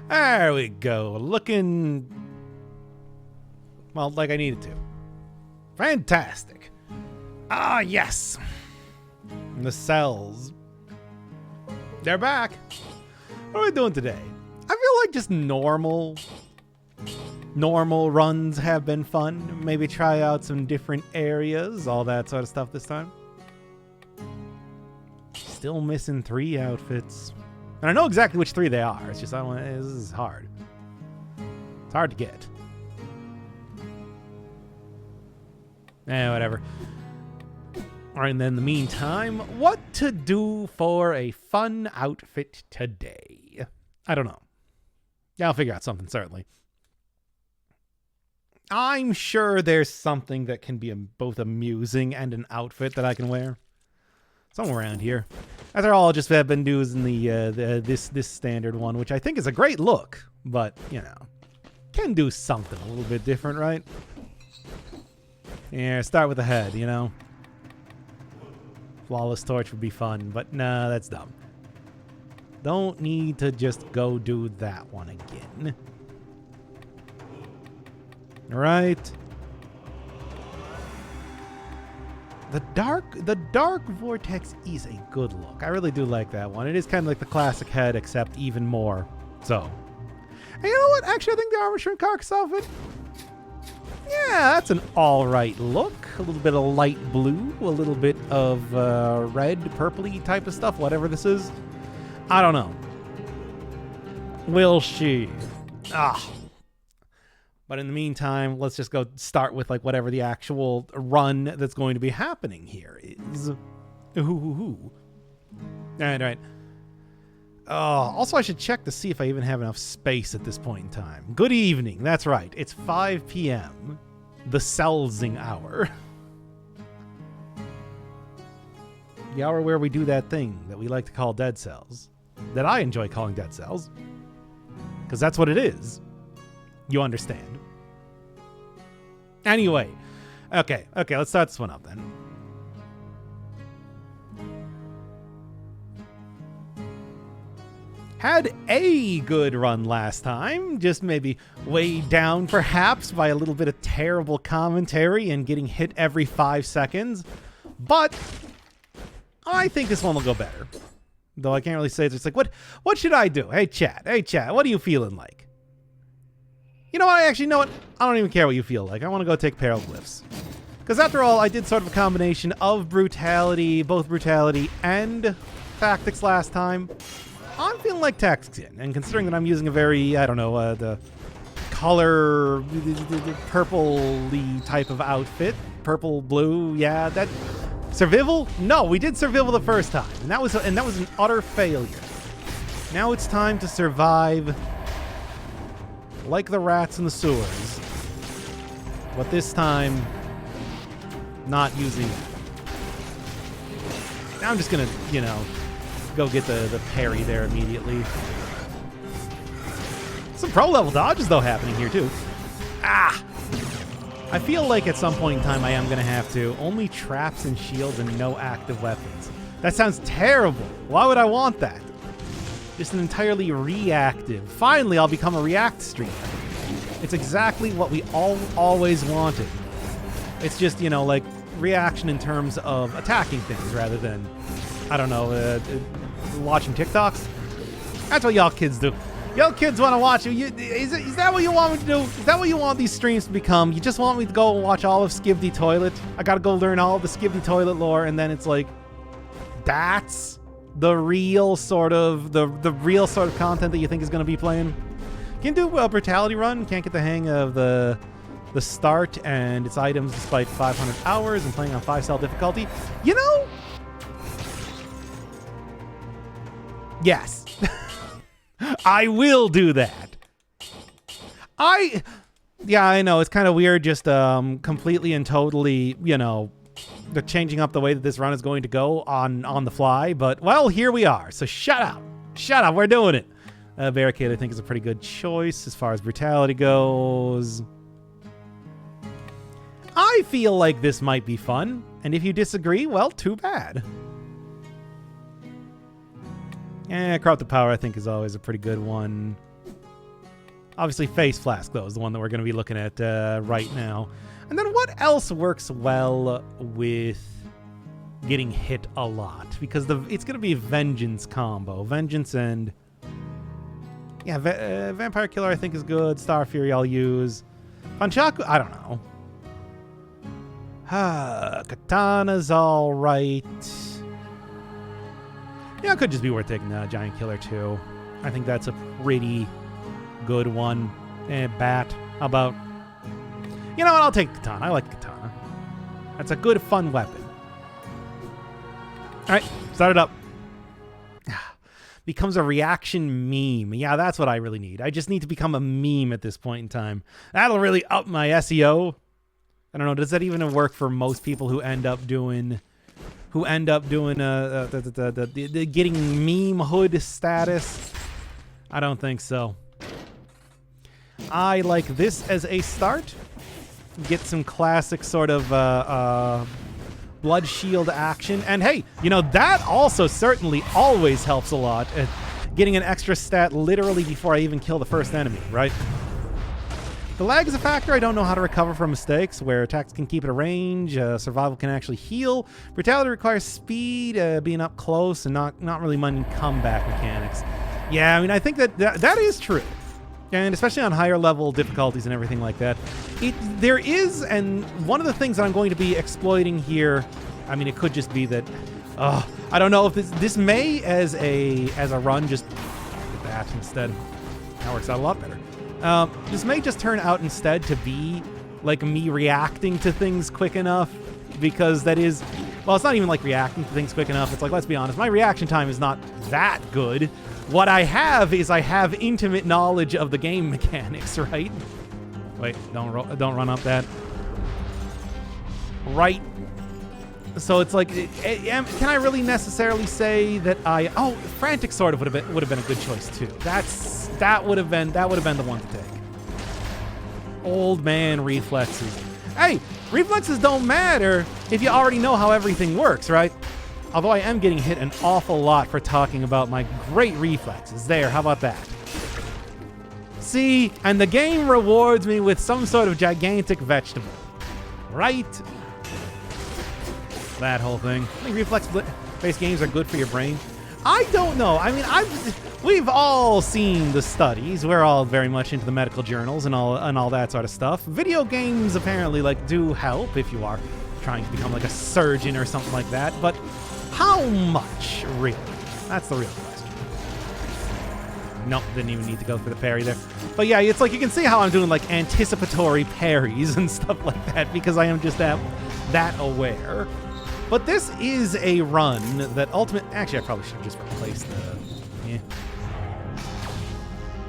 There we go. Looking, well, like I needed to. Fantastic. Ah, yes. The cells. They're back. What are we doing today? I feel like just normal runs have been fun. Maybe try out some different areas, all that sort of stuff this time. Still missing 3 outfits. And I know exactly which 3 they are. It's just, this is hard. It's hard to get. Whatever. All right, and then in the meantime, what to do for a fun outfit today? I don't know. Yeah, I'll figure out something, certainly. I'm sure there's something that can be both amusing and an outfit that I can wear. Somewhere around here. After all, just have been using this standard one, which I think is a great look, but, you know, can do something a little bit different, right? Yeah, start with the head, you know? Flawless Torch would be fun, but nah, that's dumb. Don't need to just go do that one again. Right? The dark vortex is a good look. I really do like that one. It is kind of like the classic head, except even more so. And you know what? Actually, I think the Armor Shrimp Carcass outfit, yeah, that's an all-right look. A little bit of light blue, a little bit of red, purpley type of stuff, whatever this is. I don't know. Will she? But in the meantime, let's just go start with like whatever the actual run that's going to be happening here is. All right. Also, I should check to see if I even have enough space at this point in time. Good evening. That's right. It's 5 p.m. The Cellsing hour. The hour where we do that thing that we like to call dead cells. That I enjoy calling dead cells. Because that's what it is. You understand. Anyway. Okay, let's start this one up then. Had a good run last time, just maybe weighed down perhaps by a little bit of terrible commentary and getting hit every 5 seconds. But I think this one will go better. Though I can't really say, it's just like, what should I do? Hey chat, what are you feeling like? You know what, I don't even care what you feel like. I want to go take Periglyphs. Because after all, I did sort of a combination of brutality, both brutality and tactics last time. I'm feeling like tactics in, and considering that I'm using a very, the color purple-y type of outfit, purple, blue, yeah, that survival? No, we did survival the first time, and that was an utter failure. Now it's time to survive like the rats in the sewers, but this time not using. Now I'm just gonna, go get the parry there immediately. Some pro level dodges though happening here too. I feel like at some point in time I am going to have to. Only traps and shields and no active weapons. That sounds terrible. Why would I want that? Just an entirely reactive. Finally, I'll become a react streamer. It's exactly what we always wanted. It's just, like reaction in terms of attacking things rather than, watching TikToks. That's what y'all kids do. Y'all kids want to watch it. Is that what you want me to do? Is that what you want these streams to become? You just want me to go and watch all of Skibidi Toilet? I gotta go learn all of the Skibidi Toilet lore, and then it's like, that's the real sort of content that you think is going to be playing? Can do a brutality run. Can't get the hang of the start and its items despite 500 hours and playing on 5-cell difficulty. Yes. I will do that. I know it's kind of weird just completely and totally, the changing up the way that this run is going to go on the fly, but well, here we are. So shut up, we're doing it. Barricade I think is a pretty good choice as far as brutality goes. I feel like this might be fun, and if you disagree, well, too bad. Corrupted Power, I think, is always a pretty good one. Obviously, Face Flask, though, is the one that we're going to be looking at right now. And then what else works well with getting hit a lot? Because it's going to be a Vengeance combo. Vengeance and... Yeah, Vampire Killer, I think, is good. Star Fury I'll use. Punchaku, I don't know. Katana's all right. Yeah, it could just be worth taking Giant Killer, too. I think that's a pretty good one. Bat, how about... You know what, I'll take Katana. I like Katana. That's a good, fun weapon. All right, start it up. Becomes a reaction meme. Yeah, that's what I really need. I just need to become a meme at this point in time. That'll really up my SEO. I don't know, does that even work for most people who end up doing... the getting meme hood status? I don't think so. I like this as a start. Get some classic sort of blood shield action. And hey, you know, that also certainly always helps a lot at getting an extra stat literally before I even kill the first enemy, right? The lag is a factor. I don't know how to recover from mistakes, where attacks can keep at a range, survival can actually heal. Brutality requires speed, being up close, and not really many comeback mechanics. Yeah, I mean, I think that is true. And especially on higher level difficulties and everything like that. There is, and one of the things that I'm going to be exploiting here, I mean, it could just be that, I don't know if this may, as a run, just get that instead. That works out a lot better. This may just turn out instead to be like me reacting to things quick enough, because that is, well, it's not even like reacting to things quick enough. It's like, let's be honest, my reaction time is not that good. What I have is I have intimate knowledge of the game mechanics, right? Wait, don't run up that. Right. So it's like, can I really necessarily say that Frantic Sword would have been a good choice too. That would have been the one to take. Old man reflexes. Hey, reflexes don't matter if you already know how everything works, right? Although I am getting hit an awful lot for talking about my great reflexes. There, how about that? See, and the game rewards me with some sort of gigantic vegetable. Right? That whole thing. I think reflex-based games are good for your brain. I don't know. I mean, we've all seen the studies. We're all very much into the medical journals and all that sort of stuff. Video games apparently do help if you are trying to become like a surgeon or something like that, but how much, really? That's the real question. Nope, didn't even need to go for the parry there. But yeah, it's like you can see how I'm doing like anticipatory parries and stuff like that because I am just that aware. But this is a run that actually I probably should have just replaced the...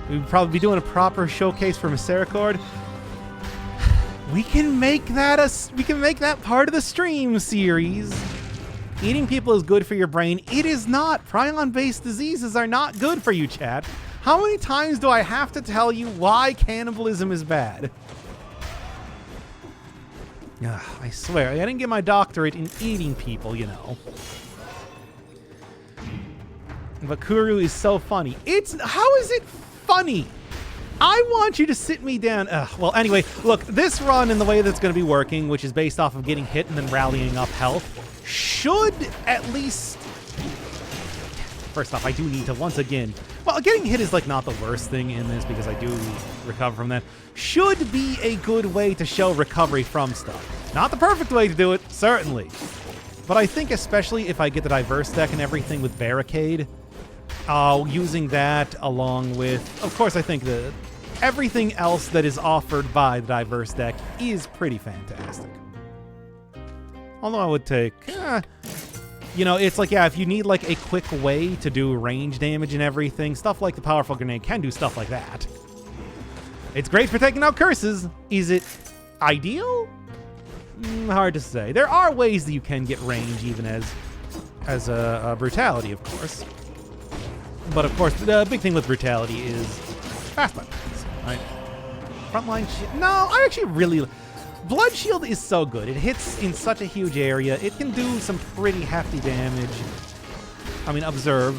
We'd probably be doing a proper showcase for Misericord. We can make that part of the stream series. Eating people is good for your brain. It is not. Prion-based diseases are not good for you, chat. How many times do I have to tell you why cannibalism is bad? I swear, I didn't get my doctorate in eating people, you know. But Kuru is so funny. How is it funny? I want you to sit me down. Well, anyway, look, this run and the way that's going to be working, which is based off of getting hit and then rallying up health, should at least... First off, I do need to, once again... Well, getting hit is not the worst thing in this because I do recover from that. Should be a good way to show recovery from stuff. Not the perfect way to do it, certainly. But I think especially if I get the diverse deck and everything with Barricade, using that along with... Of course, I think everything else that is offered by the diverse deck is pretty fantastic. Although I would take... you know, it's like, yeah, if you need a quick way to do range damage and everything, stuff like the Powerful Grenade can do stuff like that. It's great for taking out curses. Is it ideal? Hard to say. There are ways that you can get range even as a Brutality, of course. But of course, the big thing with Brutality is fast weapons, right? Frontline shit. No, I actually really... Blood Shield is so good. It hits in such a huge area. It can do some pretty hefty damage. I mean, observe.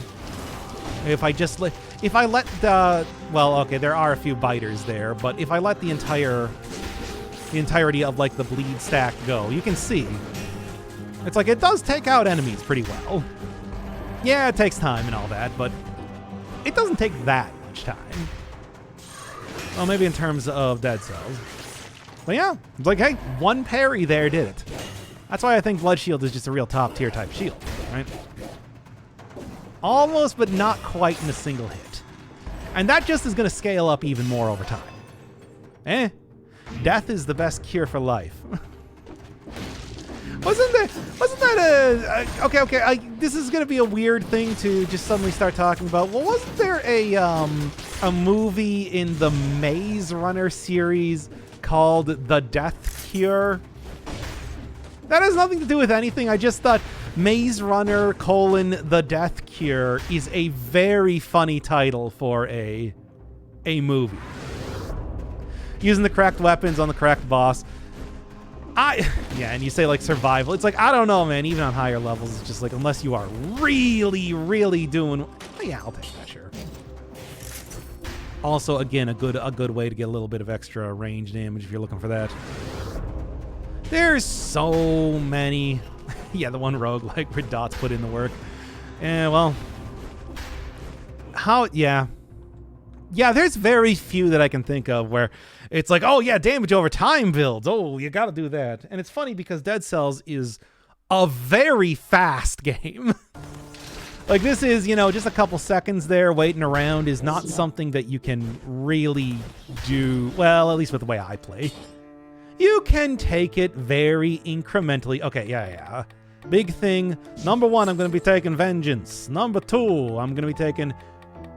If I just if I let the, well, okay, there are a few biters there, but if I let the entirety of like the bleed stack go, you can see it's like it does take out enemies pretty well. Yeah, it takes time and all that, but it doesn't take that much time. Well, maybe in terms of Dead Cells. But yeah, it's like, hey, one parry there did it. That's why I think Blood Shield is just a real top tier type shield, right? Almost, but not quite in a single hit. And that just is going to scale up even more over time. Death is the best cure for life. Wasn't that okay, this is going to be a weird thing to just suddenly start talking about. Well, wasn't there a movie in the Maze Runner series called The Death Cure? That has nothing to do with anything. I just thought Maze Runner: The Death Cure is a very funny title for a movie. Using the correct weapons on the correct boss. Yeah, and you say like survival. It's like, I don't know, man. Even on higher levels, it's just like, unless you are really, really doing. Oh, yeah, I'll take that, sure. Also, again, a good way to get a little bit of extra range damage if you're looking for that. There's so many. Yeah, the one roguelike where Dots put in the work. Well, yeah, there's very few that I can think of where it's like, oh yeah, damage over time builds. Oh, you gotta do that. And it's funny because Dead Cells is a very fast game. Like, this is, just a couple seconds there waiting around is not something that you can really do, well, at least with the way I play. You can take it very incrementally. Okay, yeah. Big thing. Number 1, I'm going to be taking Vengeance. Number 2, I'm going to be taking,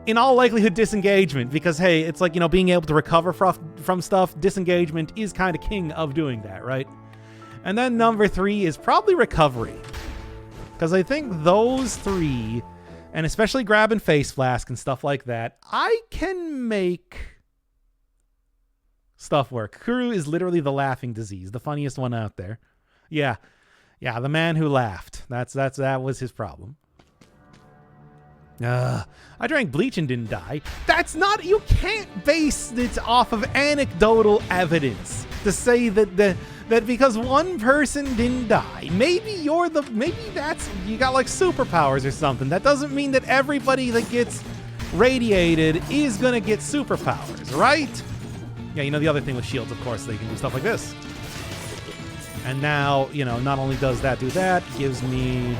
in all likelihood, Disengagement. Because, hey, it's like, being able to recover from stuff. Disengagement is kind of king of doing that, right? And then number 3 is probably Recovery. Because I think those 3, and especially grabbing Face Flask and stuff like that, I can make stuff work. Kuru is literally the laughing disease, the funniest one out there. Yeah, the man who laughed. That was his problem. I drank bleach and didn't die. That's not, you can't base it off of anecdotal evidence to say that because one person didn't die, maybe that's, you got like superpowers or something. That doesn't mean that everybody that gets radiated is gonna get superpowers, right? Yeah, the other thing with shields, of course, they can do stuff like this. And now, not only does that do that, gives me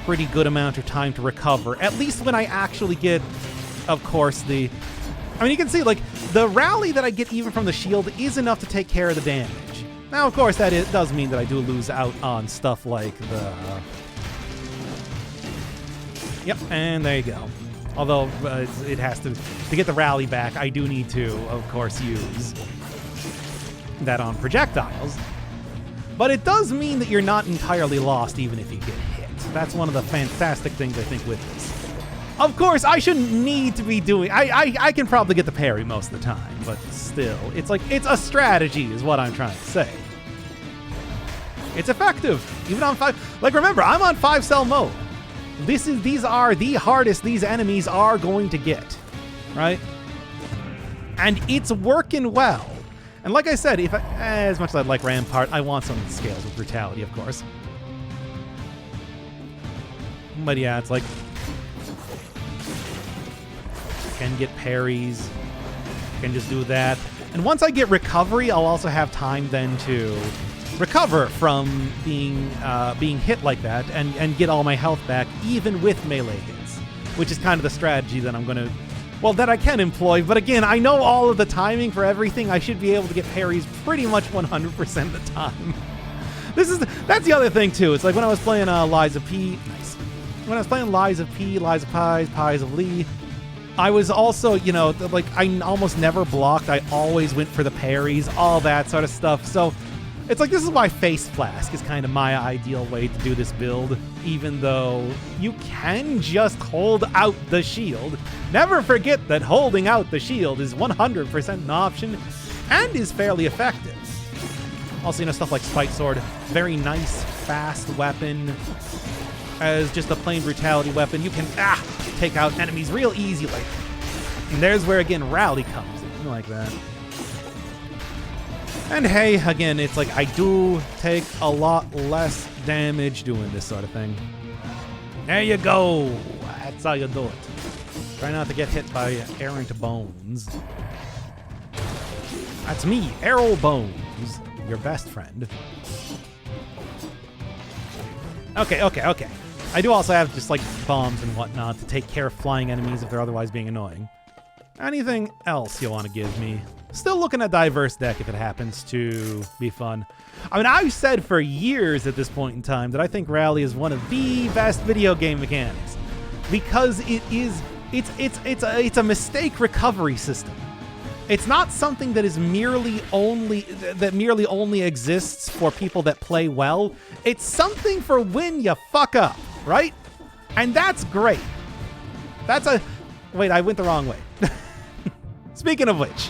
pretty good amount of time to recover. At least when I actually get, of course, you can see, like, the rally that I get even from the shield is enough to take care of the damage. Now, of course, does mean that I do lose out on stuff like the... Yep, and there you go. Although it has to get the rally back, I do need to, of course, use that on projectiles. But it does mean that you're not entirely lost even if you get hit. That's one of the fantastic things I think with this. Of course, I shouldn't need to be doing... I can probably get the parry most of the time, but still, it's like, it's a strategy is what I'm trying to say. It's effective, even on 5... Like, remember, I'm on 5-cell mode. These are the hardest these enemies are going to get, right? And it's working well. And like I said, as much as I'd like Rampart, I want something that scales with brutality, of course. But yeah, it's like, I can get parries, I can just do that. And once I get recovery, I'll also have time then to recover from being hit like that and get all my health back, even with melee hits, which is kind of the strategy that I'm going to, that I can employ. But again, I know all of the timing for everything. I should be able to get parries pretty much 100% of the time. That's the other thing too. It's like when I was playing Lies of P. Nice. When I was playing Lies of P, Lies of Pies, Pies of Lee, I was also, like, I almost never blocked. I always went for the parries, all that sort of stuff. So it's like, this is why Face Flask is kind of my ideal way to do this build, even though you can just hold out the shield. Never forget that holding out the shield is 100% an option and is fairly effective. Also, stuff like Spite Sword, very nice, fast weapon. As just a plain brutality weapon, you can take out enemies real easy like that. And there's where, again, Rally comes in, like that. And hey, again, it's like I do take a lot less damage doing this sort of thing. There you go. That's how you do it. Try not to get hit by errant bones. That's me, Errol Bones, your best friend. Okay. I do also have just like bombs and whatnot to take care of flying enemies if they're otherwise being annoying. Anything else you want to give me? Still looking at diverse deck if it happens to be fun. I mean, I've said for years at this point in time that I think Rally is one of the best video game mechanics because it's a mistake recovery system. It's not something that is merely only exists for people that play well. It's something for when you fuck up, right? And that's great. Wait, I went the wrong way. Speaking of which,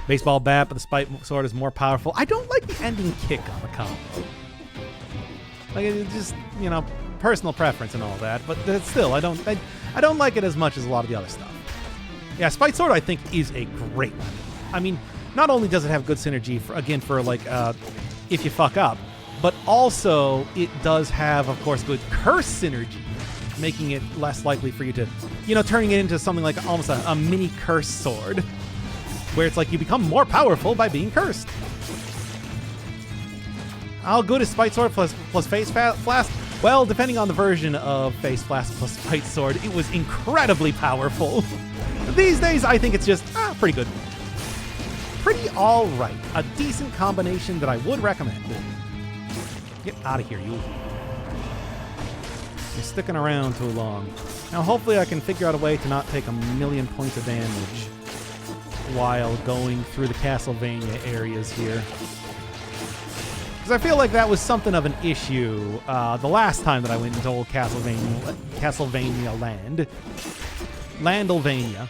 baseball bat, but the spike sword is more powerful. I don't like the ending kick on the combo. Like, it's just, you know, personal preference and all that, but still, I don't like it as much as a lot of the other stuff. Yeah, Spike Sword I think is a great one. I mean, not only does it have good synergy for like if you fuck up, but also it does have, of course, good curse synergy, making it less likely for you to, you know, turning it into something like almost a mini curse sword, where it's like you become more powerful by being cursed. How good is Spike Sword plus Face Blast? Well, depending on the version of Face Blast plus Spike Sword, it was incredibly powerful. These days, I think it's just pretty good. Pretty all right. A decent combination that I would recommend. Get out of here, you. You're sticking around too long. Now, hopefully I can figure out a way to not take 1,000,000 points of damage while going through the Castlevania areas here. Because I feel like that was something of an issue the last time that I went into old Castlevania land. Landylvania.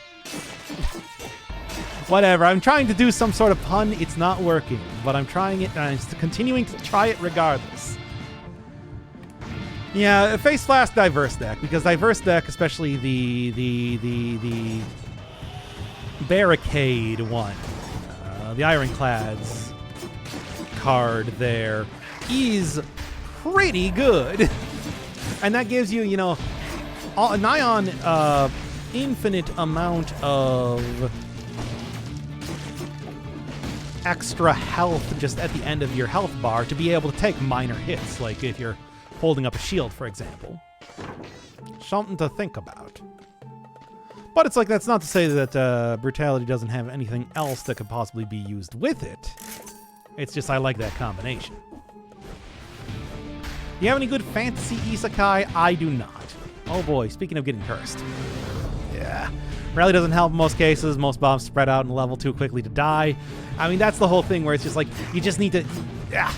Whatever, I'm trying to do some sort of pun. It's not working, but I'm trying it, and I'm continuing to try it regardless. Yeah, Face Blast diverse deck, because diverse deck, especially the Barricade one, the Ironclads card there, is pretty good. And that gives you, you know, a nigh on infinite amount of extra health just at the end of your health bar to be able to take minor hits, like if you're holding up a shield, for example. Something to think about. But it's like, that's not to say that Brutality doesn't have anything else that could possibly be used with it. It's just I like that combination. Do you have any good fantasy isekai? I do not. Oh boy, speaking of getting cursed. Yeah. Rally doesn't help in most cases. Most bombs spread out and level too quickly to die. I mean, that's the whole thing where it's just like, you just need to... Yeah.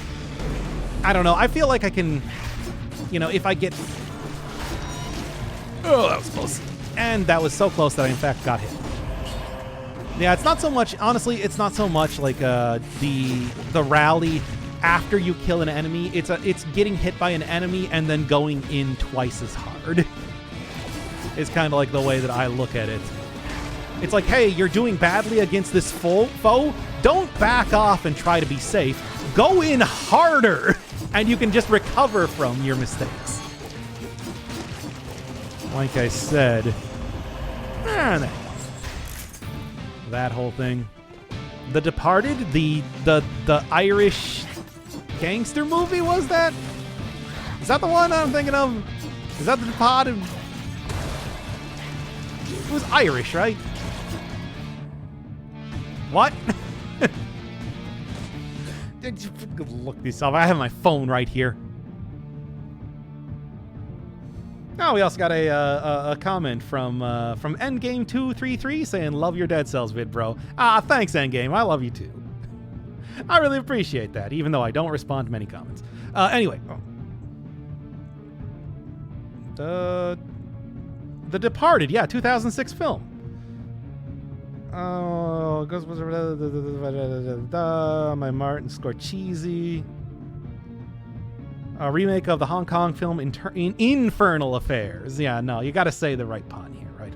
I don't know. I feel like I can... You know, if I get... Oh, that was close. And that was so close that I, in fact, got hit. Yeah, it's not so much... Honestly, it's not so much like the rally after you kill an enemy. It's getting hit by an enemy and then going in twice as hard. It's kind of like the way that I look at it. It's like, hey, you're doing badly against this foe. Don't back off and try to be safe. Go in harder, and you can just recover from your mistakes. Like I said, that whole thing. The Departed, the Irish gangster movie, was that? Is that the one I'm thinking of? Is that The Departed? It was Irish, right? What? Look this up. I have my phone right here. Oh, we also got a comment from Endgame233 saying, "Love your Dead Cells vid, bro." Ah, thanks, Endgame. I love you too. I really appreciate that, even though I don't respond to many comments. Anyway. The Departed, yeah, 2006 film. Oh, my Martin Scorsese. A remake of the Hong Kong film Infernal Affairs. Yeah, no, you gotta say the right pun here, right?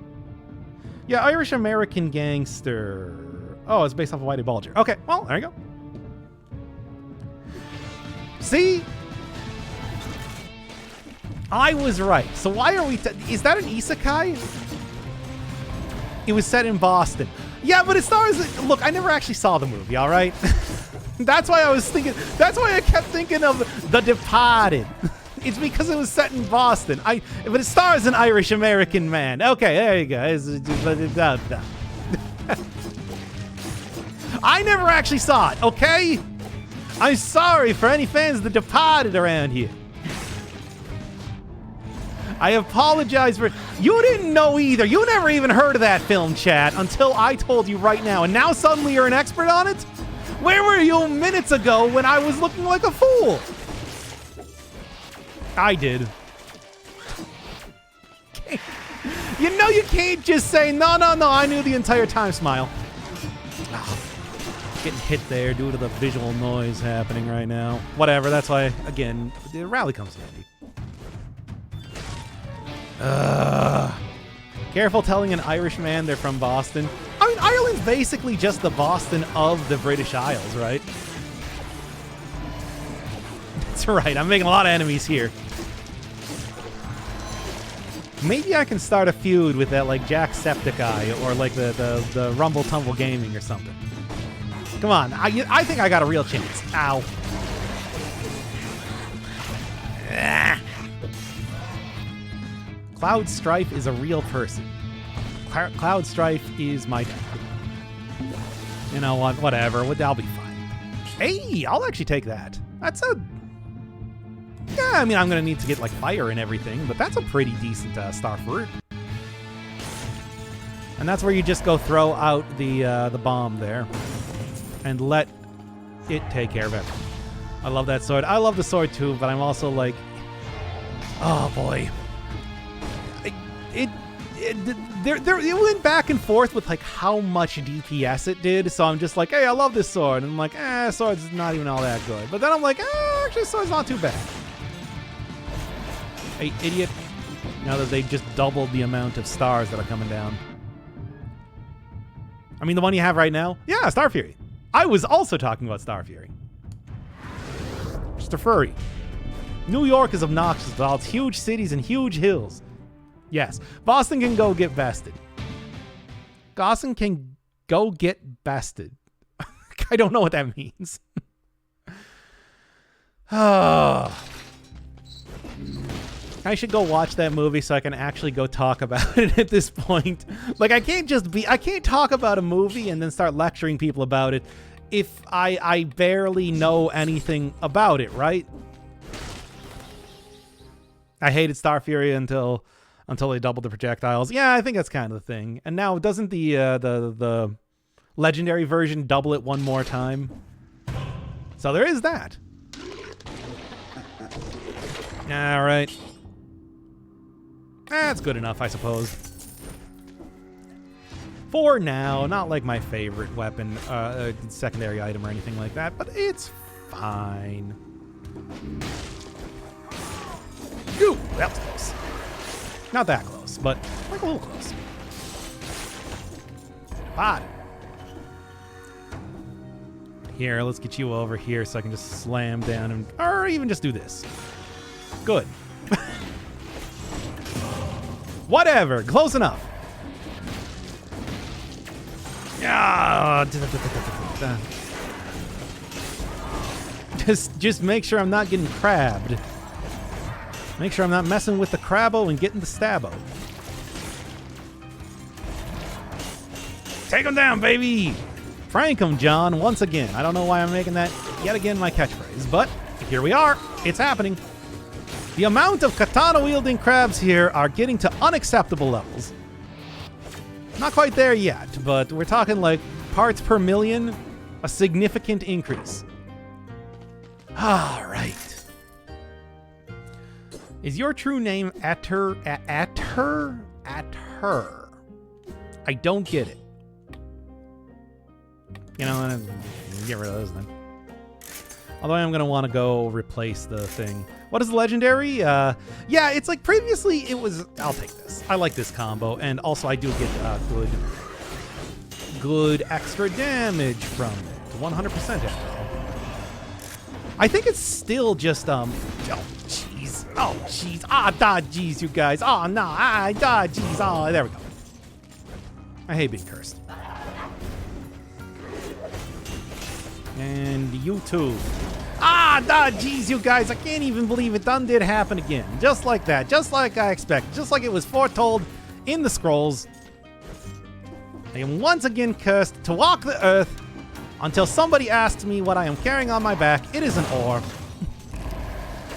Yeah, Irish American Gangster. Oh, it's based off of Whitey Bulger. Okay, well, there you go. See? I was right. So why are we... is that an isekai? It was set in Boston. Yeah, but it stars... Look, I never actually saw the movie, all right? That's why I was thinking... That's why I kept thinking of The Departed. It's because it was set in Boston. But it stars an Irish-American man. Okay, there you go. I never actually saw it, okay? I'm sorry for any fans of The Departed around here. I apologize for... You didn't know either. You never even heard of that film, chat, until I told you right now. And now suddenly you're an expert on it? Where were you minutes ago when I was looking like a fool? I did. You know you can't just say, no, I knew the entire time, Smile. Getting hit there due to the visual noise happening right now. Whatever, that's why, again, the rally comes in handy. Careful telling an Irish man they're from Boston. I mean, Ireland's basically just the Boston of the British Isles, right? That's right, I'm making a lot of enemies here. Maybe I can start a feud with that, like, Jacksepticeye or, like, the Rumble Tumble Gaming or something. Come on, I think I got a real chance. Ow. Cloud Strife is a real person. Cloud Strife is my dad. You know what? Whatever. That'll be fine. Hey, I'll actually take that. That's a... Yeah, I mean, I'm going to need to get, like, fire and everything, but that's a pretty decent star fruit. And that's where you just go throw out the bomb there and let it take care of it. I love that sword. I love the sword, too, but I'm also like... Oh, boy. It went back and forth with, like, how much DPS it did, so I'm just like, hey, I love this sword. And I'm like, sword's not even all that good. But then I'm like, actually, sword's not too bad. Hey, idiot. Now that they just doubled the amount of stars that are coming down. I mean, the one you have right now? Yeah, Star Fury. I was also talking about Star Fury. Mr. Furry. New York is obnoxious with all its huge cities and huge hills. Yes, Boston can go get bested. Boston can go get bested. I don't know what that means. I should go watch that movie so I can actually go talk about it at this point. Like, I can't talk about a movie and then start lecturing people about it if I barely know anything about it, right? I hated Star Fury until they doubled the projectiles. Yeah, I think that's kind of the thing. And now, doesn't the legendary version double it one more time? So there is that. All right. That's good enough, I suppose. For now, not like my favorite weapon, secondary item or anything like that, but it's fine. Ooh, that was close. Not that close, but like a little close. Bot. Here, let's get you over here so I can just slam down and, or even just do this. Good. Whatever, close enough. Yeah. Just make sure I'm not getting crabbed. Make sure I'm not messing with the crabbo and getting the stabbo. Take him down, baby! Frank him, John, once again. I don't know why I'm making that yet again my catchphrase, but here we are. It's happening. The amount of katana-wielding crabs here are getting to unacceptable levels. Not quite there yet, but we're talking like parts per million, a significant increase. All right. Is your true name Atur? I don't get it. You know, get rid of those then. Although I'm going to want to go replace the thing. What is the legendary? Yeah, it's like previously it was... I'll take this. I like this combo. And also I do get good extra damage from it. 100% after all. I think it's still just... Oh, jeez. Oh, jeez. Jeez, you guys. Oh, no. Jeez. Oh, there we go. I hate being cursed. And you too. Jeez, you guys. I can't even believe it done did happen again. Just like that. Just like I expected. Just like it was foretold in the scrolls. I am once again cursed to walk the earth until somebody asks me what I am carrying on my back. It is an orb.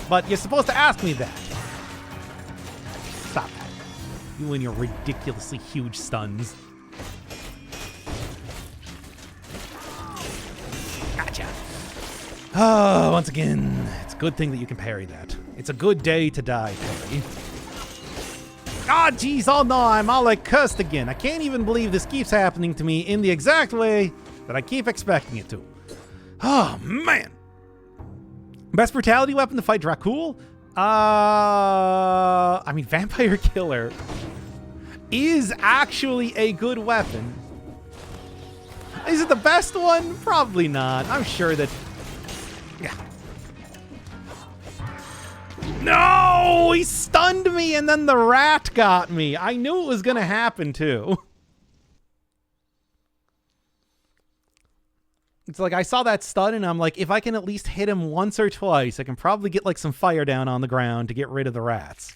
But you're supposed to ask me that. Stop that. You and your ridiculously huge stuns. Gotcha. Oh, once again, it's a good thing that you can parry that. It's a good day to die, parry. Jeez, oh no, I'm all like cursed again. I can't even believe this keeps happening to me in the exact way that I keep expecting it to. Oh, man. Best brutality weapon to fight Dracul? I mean, Vampire Killer is actually a good weapon. Is it the best one? Probably not. I'm sure that... Yeah. No! He stunned me and then the rat got me. I knew it was going to happen too. It's like I saw that stun and I'm like, if I can at least hit him once or twice, I can probably get like some fire down on the ground to get rid of the rats.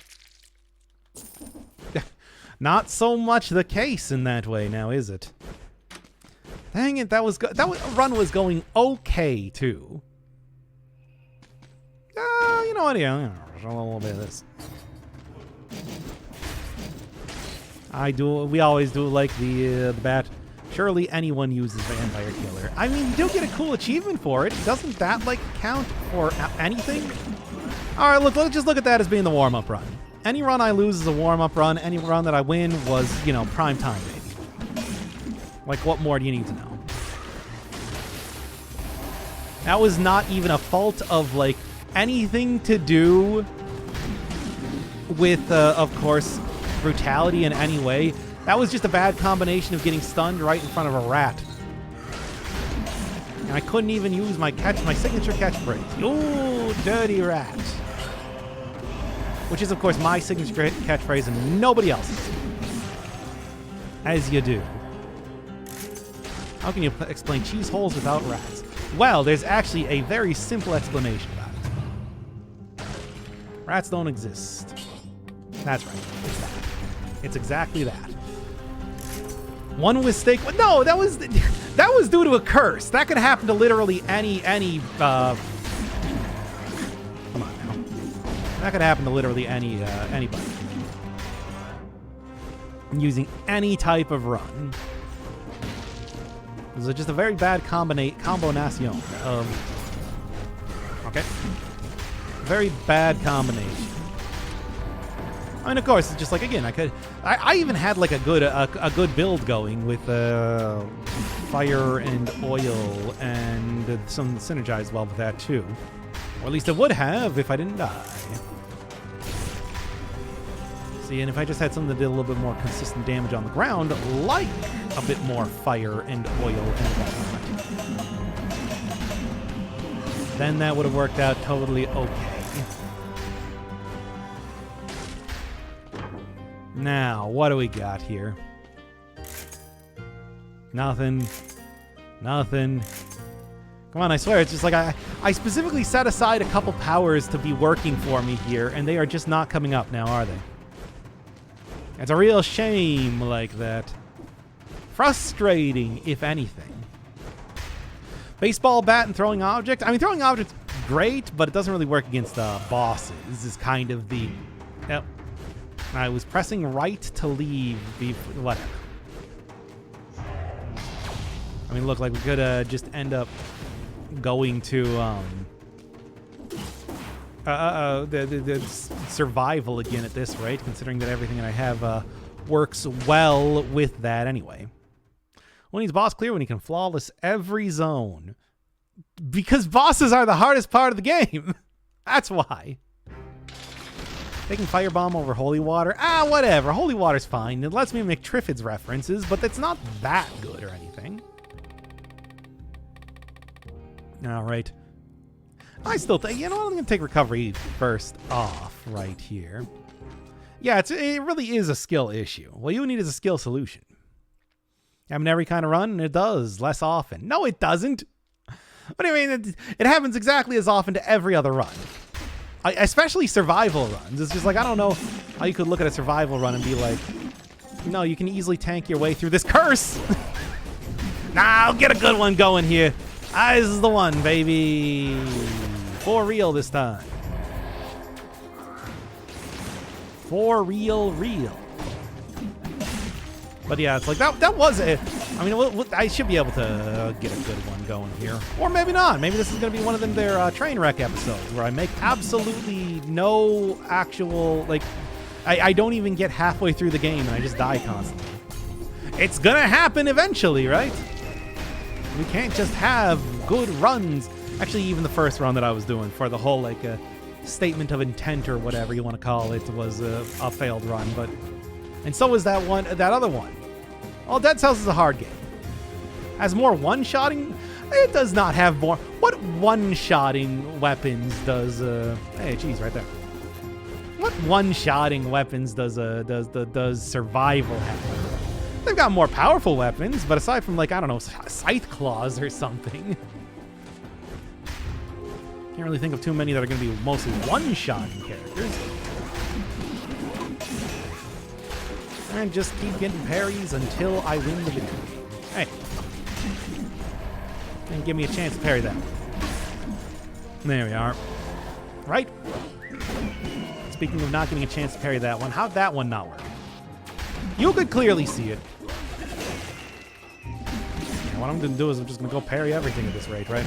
Not so much the case in that way now, is it? Dang it, that run was going okay too. You know what? Yeah, a little bit of this. We always do like the bat. Surely anyone uses Vampire Killer. I mean, you do get a cool achievement for it. Doesn't that, like, count for anything? All right, let's just look at that as being the warm-up run. Any run I lose is a warm-up run. Any run that I win was, you know, prime time, baby. Like, what more do you need to know? That was not even a fault of, like, anything to do with, of course, brutality in any way. That was just a bad combination of getting stunned right in front of a rat. And I couldn't even use my signature catchphrase. Ooh, dirty rat. Which is, of course, my signature catchphrase and nobody else's. As you do. How can you explain cheese holes without rats? Well, there's actually a very simple explanation about it. Rats don't exist. That's right. It's that. It's exactly that. One mistake. No, that was due to a curse. That could happen to literally any. Come on now. That could happen to literally anybody. Using any type of run. This is just a very bad combination of. Okay. Very bad combination. I mean, of course, it's just like, again, I even had like a good build going with fire and oil and some synergized well with that too. Or at least it would have if I didn't die. See, and if I just had something that did a little bit more consistent damage on the ground, like a bit more fire and oil and whatnot, then that would have worked out totally okay. Now, what do we got here? Nothing. Nothing. Come on, I swear, it's just like I specifically set aside a couple powers to be working for me here, and they are just not coming up now, are they? It's a real shame like that. Frustrating, if anything. Baseball bat and throwing object. I mean, throwing object's great, but it doesn't really work against bosses. This is kind of the... Yep. I was pressing right to leave the... Whatever. I mean, look, like we could just end up going to the survival again at this rate, considering that everything that I have works well with that anyway. When he's boss clear, when he can flawless every zone. Because bosses are the hardest part of the game. That's why. Taking Firebomb over Holy Water. Ah, whatever. Holy Water's fine. It lets me make Trifid's references, but it's not that good or anything. All right. I still think, you know what, I'm going to take Recovery first off right here. Yeah, it really is a skill issue. What you need is a skill solution. I mean, every kind of run, it does, less often. No, it doesn't. What do you mean? It happens exactly as often to every other run. Especially survival runs. It's just like, I don't know how you could look at a survival run and be like, no, you can easily tank your way through this curse. Nah, I'll get a good one going here. This is the one, baby. For real this time. For real. But yeah, it's like, that was it. I mean, I should be able to get a good one going here. Or maybe not. Maybe this is going to be one of them their train wreck episodes where I make absolutely no actual, like, I don't even get halfway through the game and I just die constantly. It's going to happen eventually, right? We can't just have good runs. Actually, even the first run that I was doing for the whole, like, statement of intent or whatever you want to call it was a failed run, but... And so is that other one. Well, Dead Cells is a hard game. Has more one-shotting? It does not have more. What one-shotting weapons does... Hey, geez, right there. What one-shotting weapons does Survival have? They've got more powerful weapons, but aside from, like, I don't know, Scythe Claws or something. Can't really think of too many that are going to be mostly one-shotting characters. And just keep getting parries until I win the video game. Hey. And give me a chance to parry that. There we are. Right? Speaking of not getting a chance to parry that one, how'd that one not work? You could clearly see it. And what I'm going to do is I'm just going to go parry everything at this rate, right?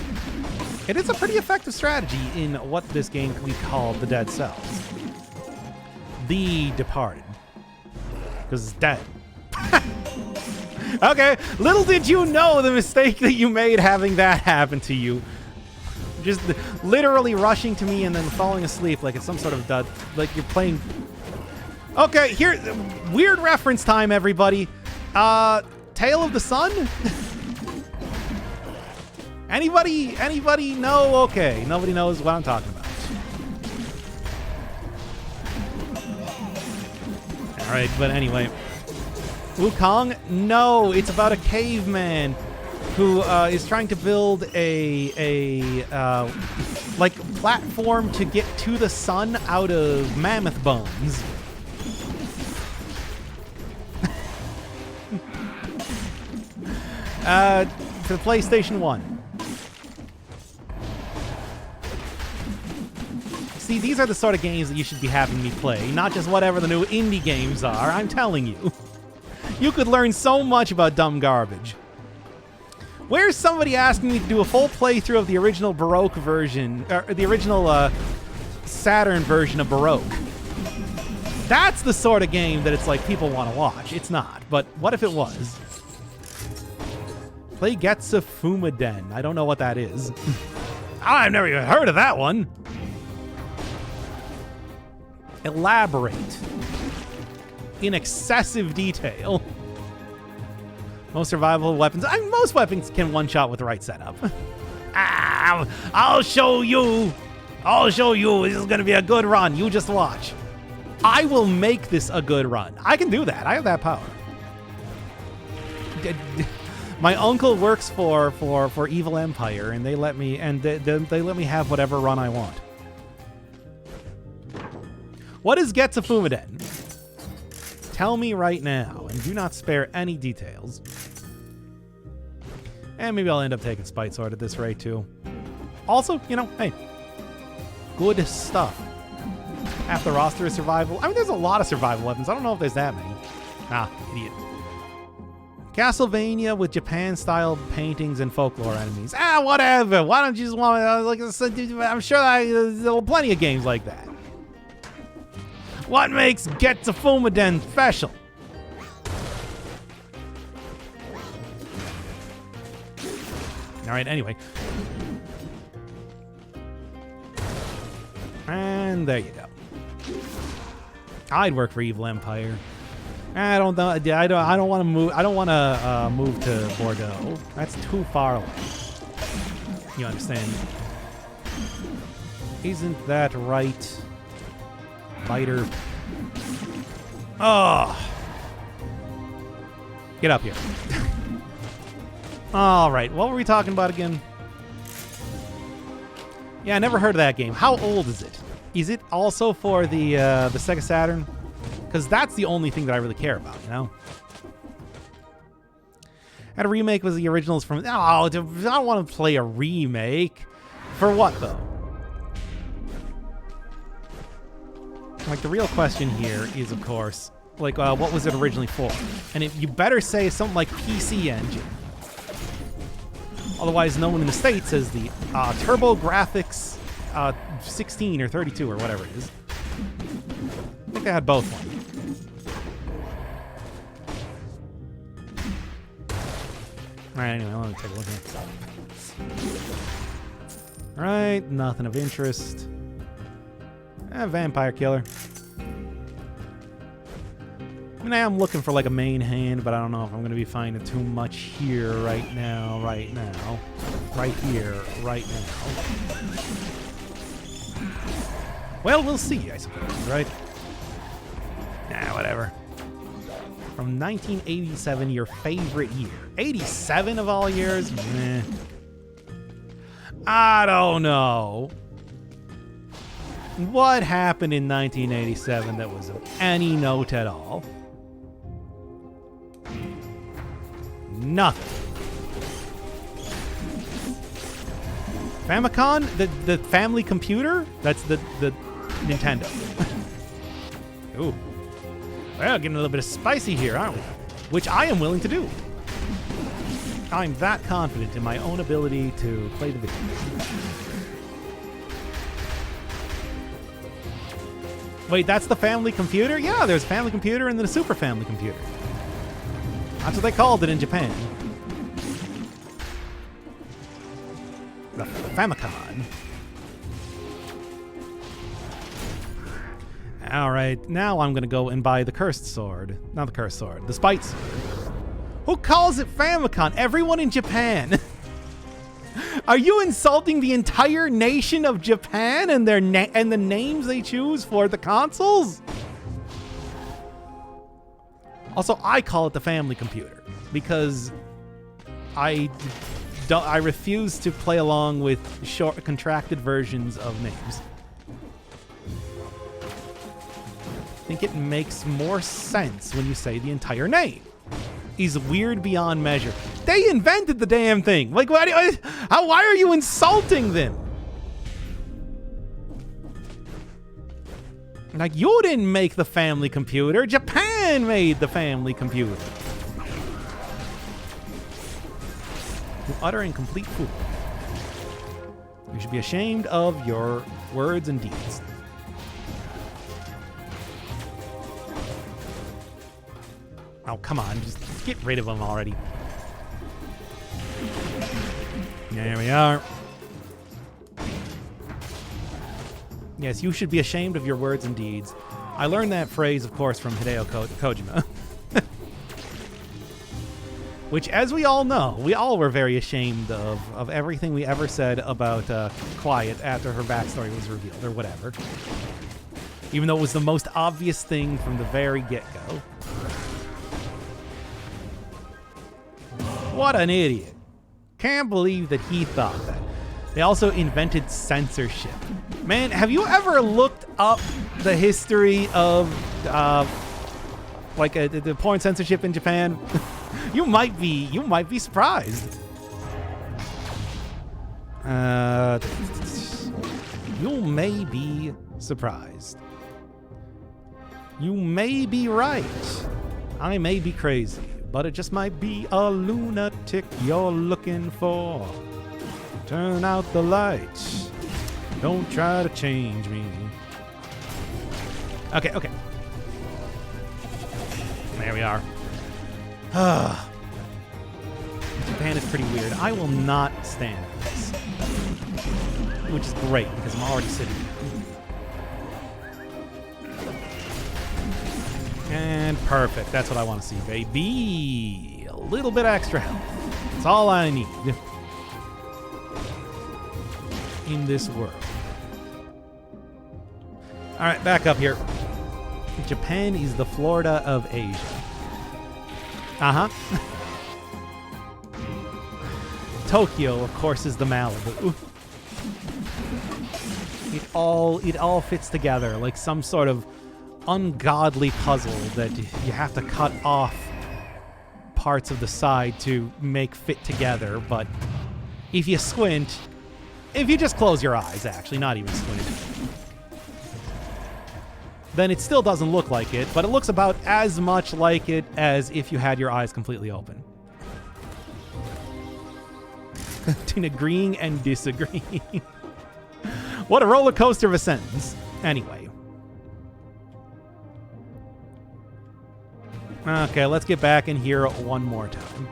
It is a pretty effective strategy in what this game we call the Dead Cells. The Departed. Because it's dead. Okay, little did you know the mistake that you made having that happen to you. Just literally rushing to me and then falling asleep like it's some sort of dud. Like you're playing... Okay, here, weird reference time, everybody. Tale of the Sun? Anybody know? Okay, nobody knows what I'm talking about. All right, but anyway, Wukong? No, it's about a caveman who is trying to build a like platform to get to the sun out of mammoth bones. To the PlayStation 1. See, these are the sort of games that you should be having me play, not just whatever the new indie games are, I'm telling you. You could learn so much about dumb garbage. Where's somebody asking me to do a full playthrough of the original Baroque version, or the original Saturn version of Baroque? That's the sort of game that it's like people want to watch. It's not, but what if it was? Play Getsu Fumaden. I don't know what that is. I've never even heard of that one. Elaborate. In excessive detail. Most survival weapons. I mean, most weapons can one-shot with the right setup. I'll show you. I'll show you. This is going to be a good run. You just watch. I will make this a good run. I can do that. I have that power. My uncle works for Evil Empire, and they let me they let me have whatever run I want. What is Getsu Fumaden? Tell me right now, and do not spare any details. And maybe I'll end up taking Spite Sword at this rate too. Also, you know, hey, good stuff. Half the roster is survival. I mean, there's a lot of survival weapons. I don't know if there's that many. Ah, idiot. Castlevania with Japan-style paintings and folklore enemies. Whatever. Why don't you just want to, like, I'm sure there are plenty of games like that. What makes Getsu Fumaden special? All right, anyway. And there you go. I'd work for Evil Empire. I don't know. I don't want to move. I don't want to move to Bordeaux. That's too far away. You understand? Isn't that right, Biter? Oh, get up here. All right. What were we talking about again? Yeah, I never heard of that game. How old is it? Is it also for the Sega Saturn? Because that's the only thing that I really care about, you know? And a remake was the originals from... Oh, I don't want to play a remake. For what, though? Like, the real question here is, of course, like, what was it originally for? And you better say something like PC Engine. Otherwise known in the States as the TurboGrafx 16 or 32 or whatever it is. I think they had both ones. Alright, anyway, let me take a look here. Alright, nothing of interest. Vampire Killer. I mean, I am looking for like a main hand, but I don't know if I'm going to be finding too much here right now. Right here, right now. Well, we'll see, I suppose, right? Nah, whatever. From 1987, your favorite year. 87 of all years? Meh. I don't know. What happened in 1987 that was of any note at all? Nothing. Famicom? The family computer? That's the Nintendo. Ooh. Well, getting a little bit of spicy here, aren't we? Which I am willing to do. I'm that confident in my own ability to play the video. Wait, that's the family computer? Yeah, there's a family computer and then a super family computer. That's what they called it in Japan. The Famicom. Alright, now I'm gonna go and buy the cursed sword. Not the cursed sword, the spite sword. Who calls it Famicom? Everyone in Japan. Are you insulting the entire nation of Japan and their and the names they choose for the consoles? Also, I call it the family computer because I refuse to play along with short contracted versions of names. I think it makes more sense when you say the entire name. He's weird beyond measure. They invented the damn thing. Like, why are you insulting them? Like, you didn't make the family computer. Japan made the family computer. You utter incomplete fool. You should be ashamed of your words and deeds. Oh, come on. Just get rid of them already. There we are. Yes, you should be ashamed of your words and deeds. I learned that phrase, of course, from Hideo Kojima. Which, as we all know, we all were very ashamed of everything we ever said about Quiet after her backstory was revealed, or whatever. Even though it was the most obvious thing from the very get-go. What an idiot. Can't believe that he thought that. They also invented censorship. Man, have you ever looked up the history of the porn censorship in Japan? You might be surprised. You may be surprised. You may be right. I may be crazy, but it just might be a lunatic you're looking for. Turn out the lights. Don't try to change me. Okay. There we are. Japan is pretty weird. I will not stand this. Which is great, because I'm already sitting here. And perfect. That's what I want to see, baby. A little bit extra health. That's all I need in this world. All right, back up here. Japan is the Florida of Asia. Uh-huh. Tokyo, of course, is the Malibu. It all fits together like some sort of ungodly puzzle that you have to cut off parts of the side to make fit together. But if you squint, if you just close your eyes, actually, not even squint, then it still doesn't look like it, but it looks about as much like it as if you had your eyes completely open. Between agreeing and disagreeing. What a roller coaster of a sentence. Anyway. Okay, let's get back in here one more time.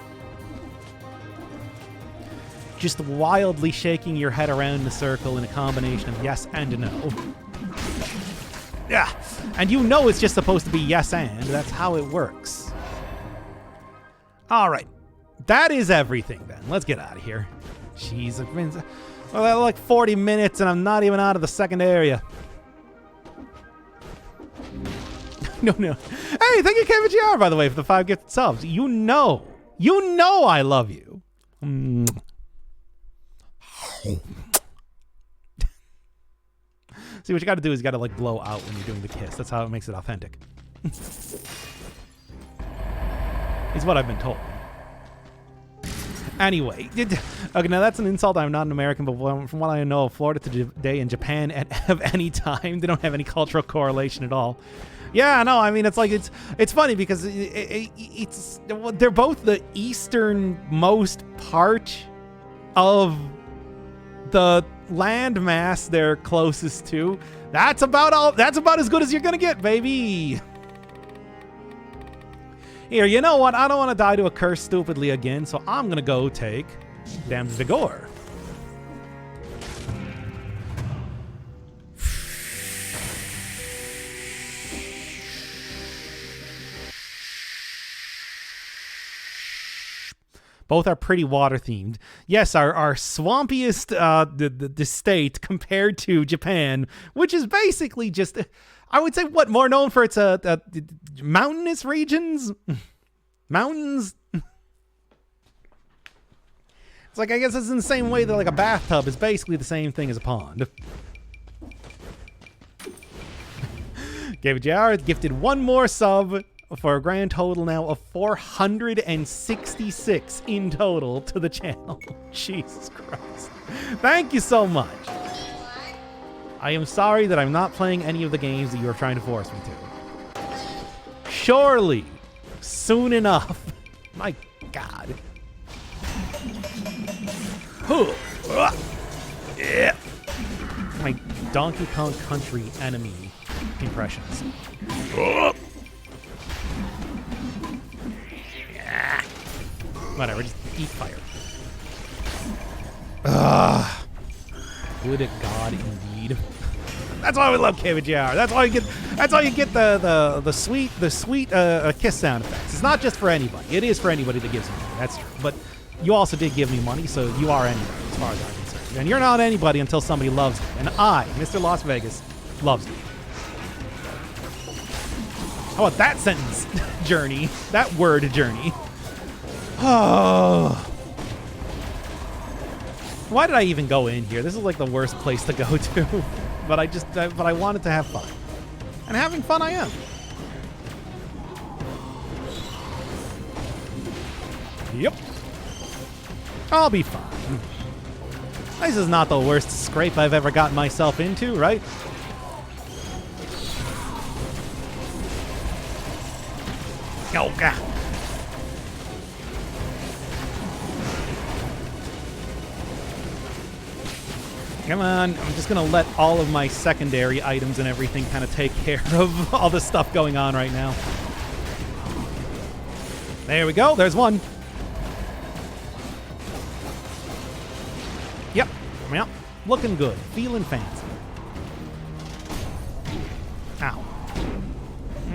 Just wildly shaking your head around in a circle in a combination of yes and no. Yeah, and you know it's just supposed to be yes and. That's how it works. All right. That is everything then. Let's get out of here. Jeez, it's been like 40 minutes and I'm not even out of the second area. No. Hey, thank you, KVGR, by the way, for the 5 gifted subs. You know I love you. See, what you got to do is you got to like blow out when you're doing the kiss. That's how it makes it authentic. Is what I've been told. Anyway, okay, now that's an insult. I'm not an American, but from what I know, Florida today and Japan at any time, they don't have any cultural correlation at all. Yeah, no, I mean, it's like, it's funny because they're both the easternmost part of the landmass they're closest to. That's about as good as you're gonna get, baby. Here, you know what? I don't want to die to a curse stupidly again, so I'm gonna go take Damned Vigor. Both are pretty water-themed. Yes, our swampiest the state compared to Japan, which is basically just, I would say, what, more known for its mountainous regions? Mountains? It's like, I guess it's in the same way that like a bathtub is basically the same thing as a pond. KVJR gifted one more sub for a grand total now of 466 in total to the channel. Jesus Christ. Thank you so much. I am sorry that I'm not playing any of the games that you are trying to force me to. Surely, soon enough. My God. Yeah. My Donkey Kong Country enemy impressions. Whatever, just eat fire. Good God, indeed. That's why we love KVGR. That's why you get the sweet kiss sound effects. It's not just for anybody. It is for anybody that gives me money. That's true. But you also did give me money, so you are anybody as far as I'm concerned. And you're not anybody until somebody loves you. And I, Mr. Las Vegas, loves you. How about that sentence journey? That word journey. Oh. Why did I even go in here? This is like the worst place to go to. But I wanted to have fun. And having fun I am. Yep. I'll be fine. This is not the worst scrape I've ever gotten myself into, right? Oh, God. Come on, I'm just gonna let all of my secondary items and everything kind of take care of all the stuff going on right now. There we go, there's one. Yep, looking good, feeling fancy. Ow.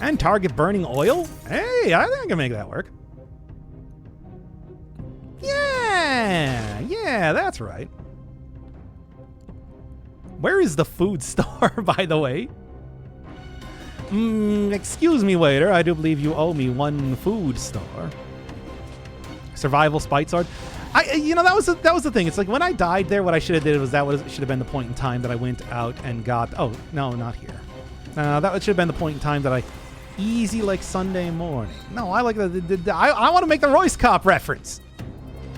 And target burning oil? Hey, I think I can make that work. Yeah, that's right. Where is the food store, by the way? Excuse me, waiter. I do believe you owe me one food store. Survival spite sword. That was the thing. It's like when I died there, what I should have did was should have been the point in time that I went out and got. Oh no, not here. That should have been the point in time that I easy like Sunday morning. No, I like I want to make the Royce Cop reference.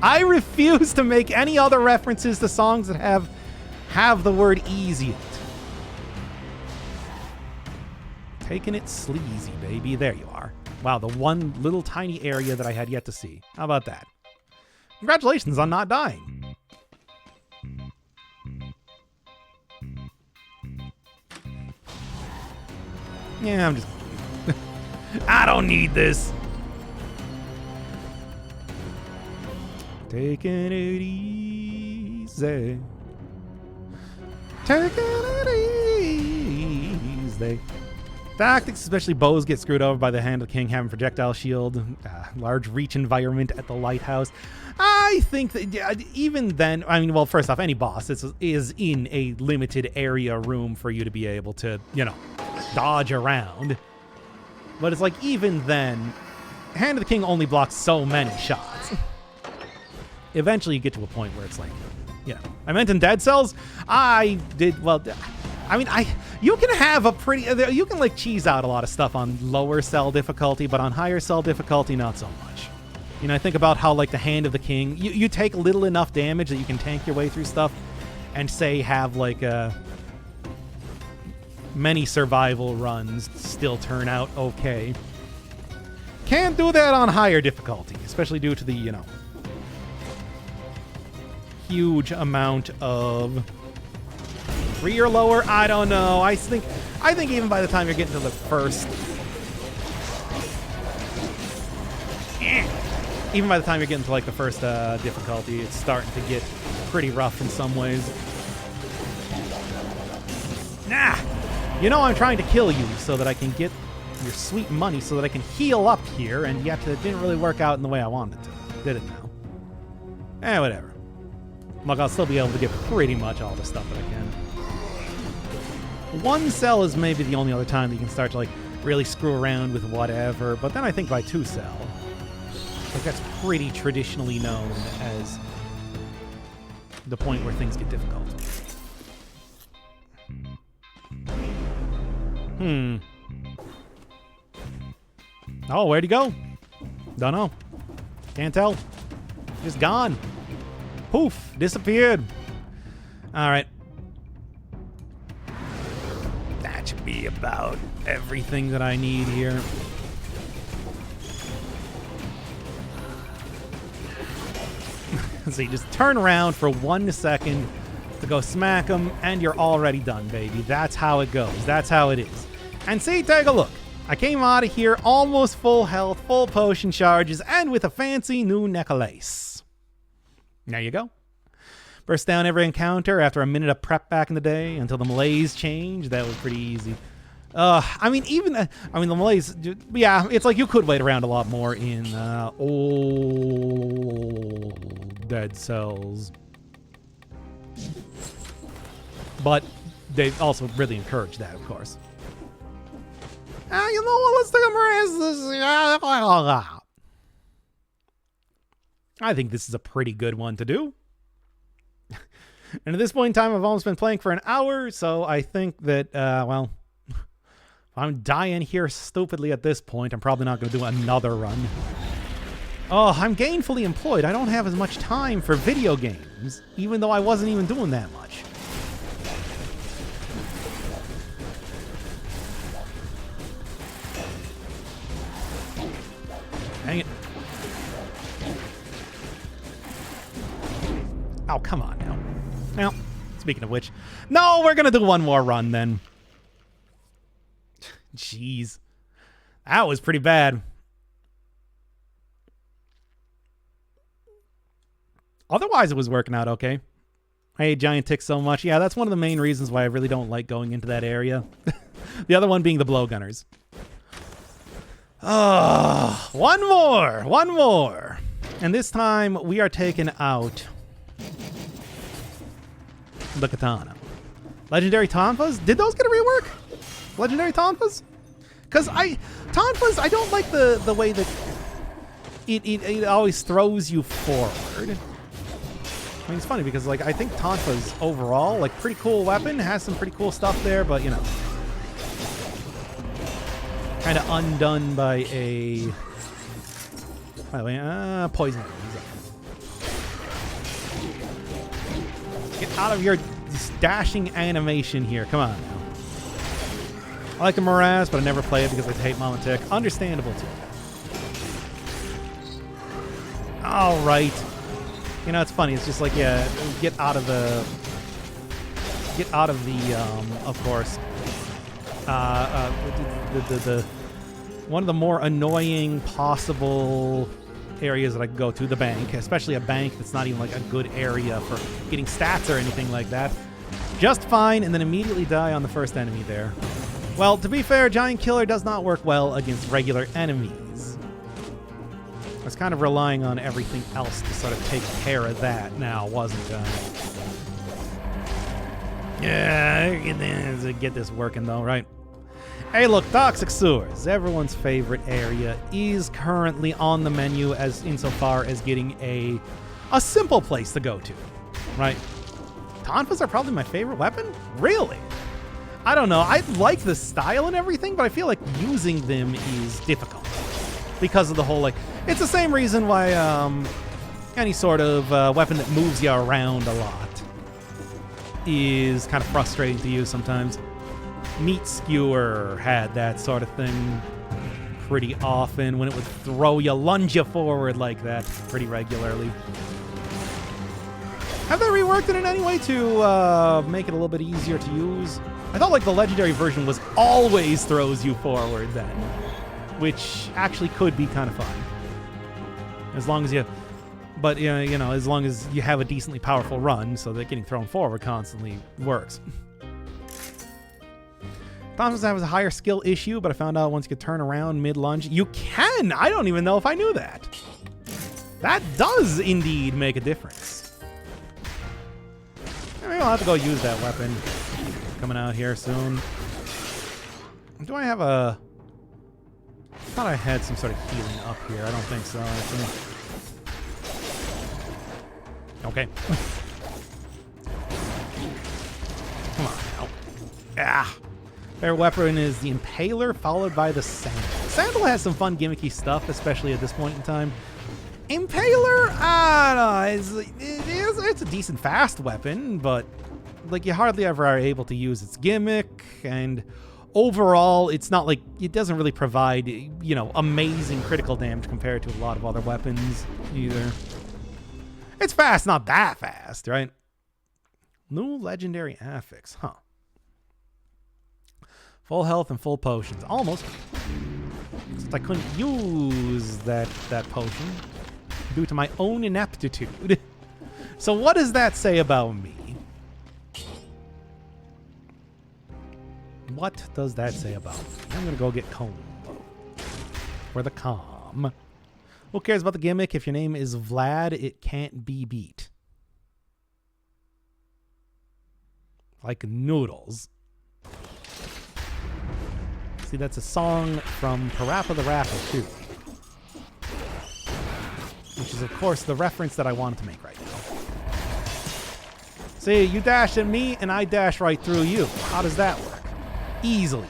I refuse to make any other references to songs that have the word easy in it. Taking it sleazy, baby. There you are. Wow, the one little tiny area that I had yet to see. How about that? Congratulations on not dying. Yeah, I'm just... I don't need this. Taking it easy. Taking it easy. Tactics, especially bows, get screwed over by the Hand of the King having projectile shield. Large reach environment at the lighthouse. I think that even then, I mean, well, first off, any boss is in a limited area room for you to be able to, dodge around. But it's like, even then, Hand of the King only blocks so many shots. Eventually you get to a point where it's like, I meant in Dead Cells, you can have you can like cheese out a lot of stuff on lower cell difficulty, but on higher cell difficulty, not so much. I think about how like the Hand of the King, you take little enough damage that you can tank your way through stuff and say have like many survival runs still turn out okay. Can't do that on higher difficulty, especially due to the, huge amount of 3 or lower. I don't know. I think even by the time you're getting to the first, even by the time you're getting to like the first difficulty, it's starting to get pretty rough in some ways. I'm trying to kill you so that I can get your sweet money so that I can heal up here, and yet it didn't really work out in the way I wanted it to. Did it now? Whatever. Look, I'll still be able to get pretty much all the stuff that I can. One cell is maybe the only other time that you can start to like really screw around with whatever, but then I think by 2 cell, like that's pretty traditionally known as the point where things get difficult. Oh, where'd he go? Don't know. Can't tell. Just gone. Poof, disappeared. All right. That should be about everything that I need here. So you just turn around for 1 second to go smack them, and you're already done, baby. That's how it goes. That's how it is. And see, take a look. I came out of here almost full health, full potion charges, and with a fancy new necklace. There you go. Burst down every encounter after a minute of prep back in the day until the melees changed. That was pretty easy. The melees, yeah, it's like you could wait around a lot more in old Dead Cells. But they also really encourage that, of course. You know what? Let's take a break. I think this is a pretty good one to do. And at this point in time, I've almost been playing for an hour, so I think that, if I'm dying here stupidly at this point, I'm probably not going to do another run. Oh, I'm gainfully employed. I don't have as much time for video games, even though I wasn't even doing that much. Dang it. Oh, come on now. Well, speaking of which, no, we're going to do one more run then. Jeez. That was pretty bad. Otherwise, it was working out okay. I hate giant ticks so much. Yeah, that's one of the main reasons why I really don't like going into that area. The other one being the blowgunners. One more. And this time we are taking out the katana. Legendary tonfas? Did those get a rework? Legendary tonfas? Because tonfas, I don't like the way that it always throws you forward. I mean, it's funny because, like, I think tonfas overall, like, pretty cool weapon, has some pretty cool stuff there, but, you know, kind of undone by a... By the way, poison. Get out of your dashing animation here. Come on now. I like the Moraz, but I never play it because I hate Mama Tick. Understandable, too. All right. You know, it's funny. It's just like, yeah, get out of the, of course, the one of the more annoying possible areas that I could go to, the bank, especially a bank that's not even like a good area for getting stats or anything like that. Just fine, and then immediately die on the first enemy there. Well, to be fair, Giant Killer does not work well against regular enemies. I was kind of relying on everything else to sort of take care of that now, wasn't I? Yeah, get this working though, right? Hey, look, Toxic Sewers, everyone's favorite area, is currently on the menu as insofar as getting a simple place to go to, right? Tonfas are probably my favorite weapon? Really? I don't know. I like the style and everything, but I feel like using them is difficult because of the whole, like, it's the same reason why any sort of weapon that moves you around a lot is kind of frustrating to use sometimes. Meat Skewer had that sort of thing pretty often when it would throw you, lunge you forward like that pretty regularly. Have they reworked it in any way to make it a little bit easier to use? I thought like the legendary version was always throws you forward then, which actually could be kind of fun. As long as you, but you know, as long as you have a decently powerful run so that getting thrown forward constantly works. Thompson's have a higher skill issue, but I found out once you could turn around mid-lunge. You can! I don't even know if I knew that. That does indeed make a difference. Maybe I'll have to go use that weapon. Coming out here soon. Do I have a... I thought I had some sort of healing up here. I don't think so. Okay. Come on now. Ah! Their weapon is the Impaler, followed by the Sandal. Sandal has some fun gimmicky stuff, especially at this point in time. Impaler, I don't know, it's a decent fast weapon, but like you hardly ever are able to use its gimmick, and overall, it's not like, it doesn't really provide, you know, amazing critical damage compared to a lot of other weapons either. It's fast, not that fast, right? New legendary affix, huh? Full health and full potions. Almost. Except I couldn't use that potion due to my own ineptitude. So what does that say about me? What does that say about me? I'm going to go get Combo. For the calm. Who cares about the gimmick? If your name is Vlad, it can't be beat. Like noodles. See, that's a song from Parappa the Rapper, too. Which is, of course, the reference that I wanted to make right now. See, you dash at me, and I dash right through you. How does that work? Easily.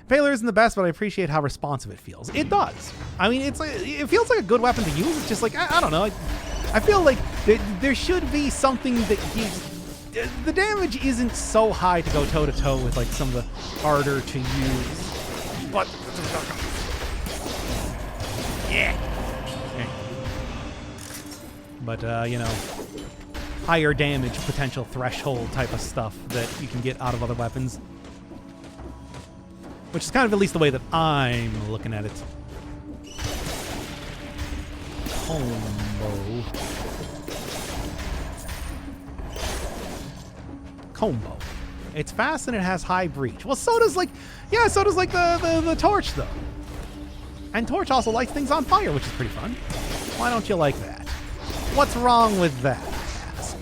Impaler isn't the best, but I appreciate how responsive it feels. It does. I mean, it feels like a good weapon to use. It's just like, I don't know. I feel like there should be something that gives... The damage isn't so high to go toe-to-toe with like some of the harder to use. But yeah. But you know, higher damage potential threshold type of stuff that you can get out of other weapons. Which is kind of at least the way that I'm looking at it. Combo. It's fast and it has high breach. Well, so does like, yeah, so does like the torch though. And Torch also lights things on fire, which is pretty fun. Why don't you like that? What's wrong with that, I ask?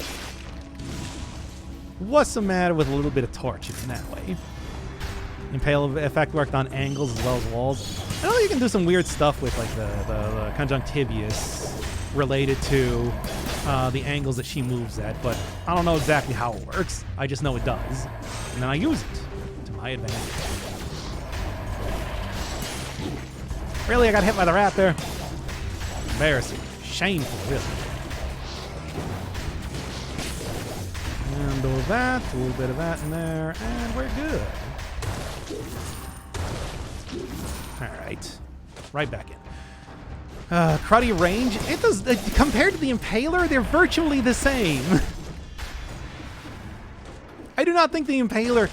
What's the matter with a little bit of Torch in that way? Impale effect worked on angles as well as walls. I know you can do some weird stuff with like the conjunctivious related to the angles that she moves at, but I don't know exactly how it works. I just know it does. And then I use it to my advantage. Really, I got hit by the rat there? Embarrassing. Shameful, really. And do that, a little bit of that in there, and we're good. Alright. Right back in. Cruddy range. It does, compared to the Impaler, they're virtually the same. I do not think the Impaler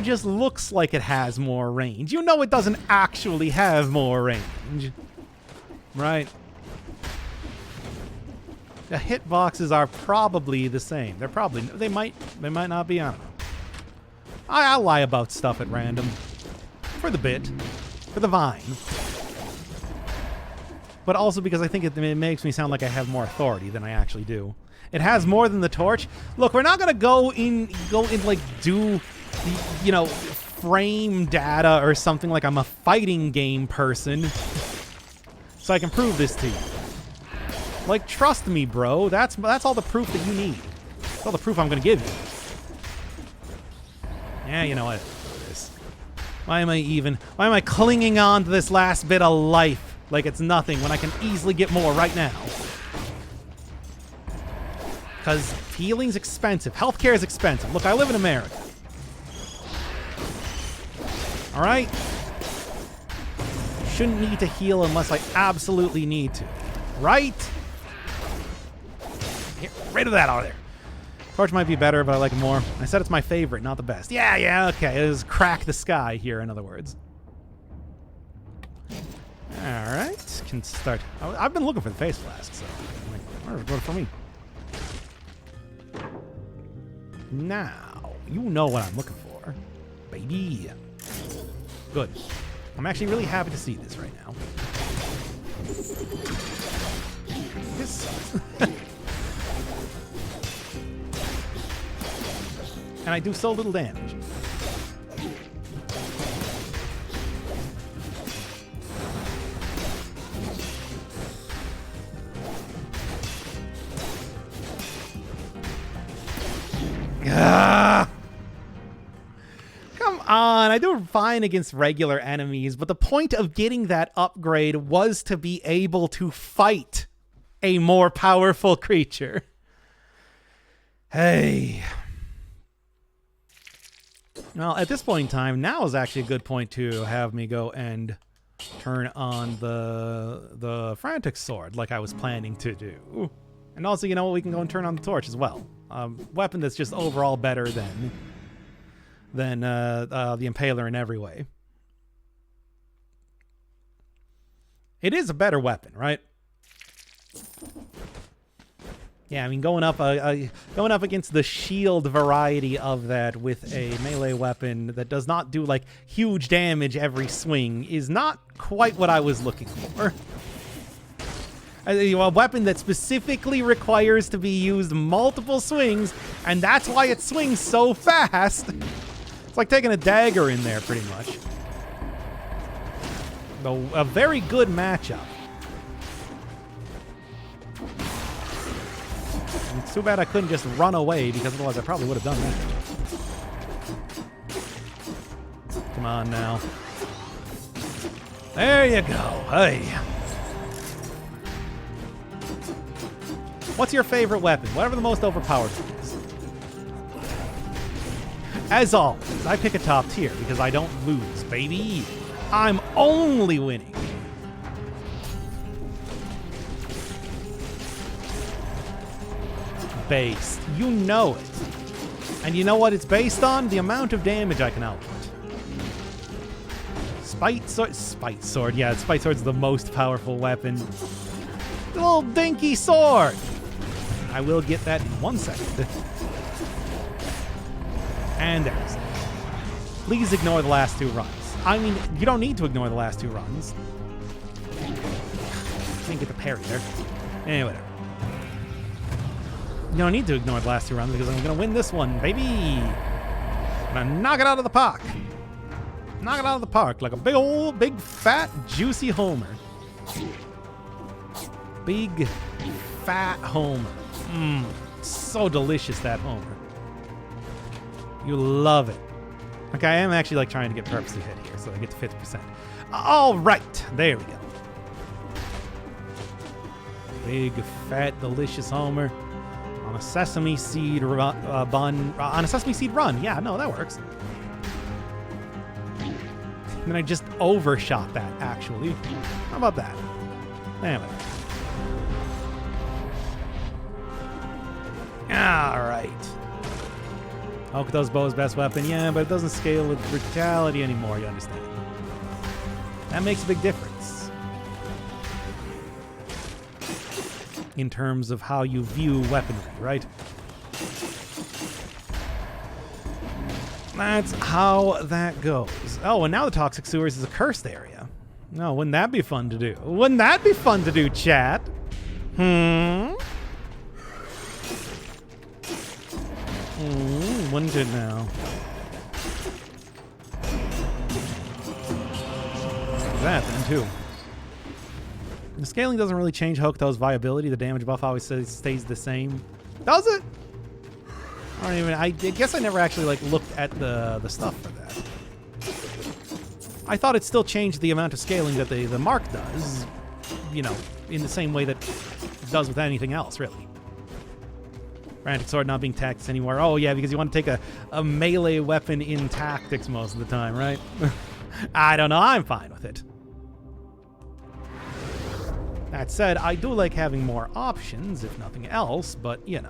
just looks like it has more range. You know it doesn't actually have more range. Right? The hitboxes are probably the same. They might not be, I don't know. I'll lie about stuff at random. For the bit. For the vine. But also because I think it makes me sound like I have more authority than I actually do. It has more than the Torch. Look, we're not gonna go in like do the, frame data or something like I'm a fighting game person. So I can prove this to you. Like, trust me, bro. That's all the proof that you need. That's all the proof I'm gonna give you. Yeah, you know what? Why am I clinging on to this last bit of life like it's nothing when I can easily get more right now? Because healing's expensive. Healthcare is expensive. Look, I live in America. Alright? Shouldn't need to heal unless I absolutely need to. Right? Get rid of that out of there. Torch might be better, but I like it more. I said it's my favorite, not the best. Yeah, okay. It is crack the sky here, in other words. Alright. Can start. I've been looking for the face flask, so where's good for me? Now, you know what I'm looking for. Baby. Good. I'm actually really happy to see this right now. This sucks. And I do so little damage. Ah! Come on, I do fine against regular enemies, but the point of getting that upgrade was to be able to fight a more powerful creature. Hey. Well, at this point in time, now is actually a good point to have me go and turn on the Frantic Sword like I was planning to do. And also, you know what, we can go and turn on the Torch as well. Weapon that's just overall better than the Impaler in every way. It is a better weapon, right? Yeah, I mean, going up against the shield variety of that with a melee weapon that does not do like huge damage every swing is not quite what I was looking for. A weapon that specifically requires to be used multiple swings, and that's why it swings so fast. It's like taking a dagger in there, pretty much. Though a very good matchup. It's too bad I couldn't just run away, because otherwise I probably would have done that. Come on now. There you go. Hey. What's your favorite weapon? Whatever the most overpowered one is. As always, I pick a top tier because I don't lose, baby. I'm only winning. Based. You know it. And you know what it's based on? The amount of damage I can output. Spite Sword. Yeah, Spite Sword's the most powerful weapon. The little dinky sword. I will get that in 1 second. And there's it. Please ignore the last two runs. I mean, you don't need to ignore the last two runs. Can't get the parry there. Anyway, whatever. You don't need to ignore the last 2 rounds because I'm going to win this one, baby. I'm going to knock it out of the park. Knock it out of the park like a big, fat, juicy homer. Big, fat homer. So delicious, that homer. You love it. Okay, I am actually like trying to get purposely hit here so I get to 50%. All right, there we go. Big, fat, delicious homer on a sesame seed bun. On a sesame seed run. Yeah, no, that works. And then I just overshot that, actually. How about that? Anyway. All right. Hokuto's bow is best weapon. Yeah, but it doesn't scale with brutality anymore, you understand. That makes a big difference. In terms of how you view weaponry, right? That's how that goes. Oh, and now the Toxic Sewers is a cursed area. No, wouldn't that be fun to do? Wouldn't that be fun to do, chat? Wouldn't it now? That then, too. The scaling doesn't really change Hokuto's viability. The damage buff always stays the same. Does it? I guess I never actually like looked at the stuff for that. I thought it still changed the amount of scaling that the mark does, you know, in the same way that it does with anything else, really. Frantic Sword not being tactics anymore. Oh yeah, because you want to take a melee weapon in tactics most of the time, right? I don't know, I'm fine with it. That said, I do like having more options, if nothing else, but, you know.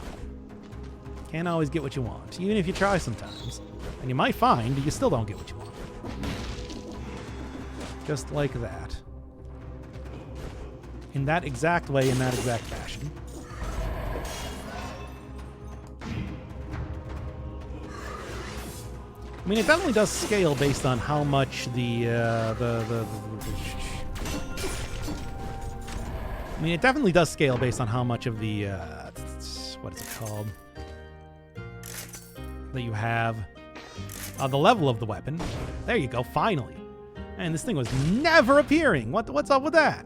Can't always get what you want, even if you try sometimes. And you might find you still don't get what you want. Just like that. In that exact way, in that exact fashion. I mean, it definitely does scale based on how much I mean, it definitely does scale based on how much of the, what is it called? That you have. The level of the weapon. There you go, finally. And this thing was never appearing. What's up with that?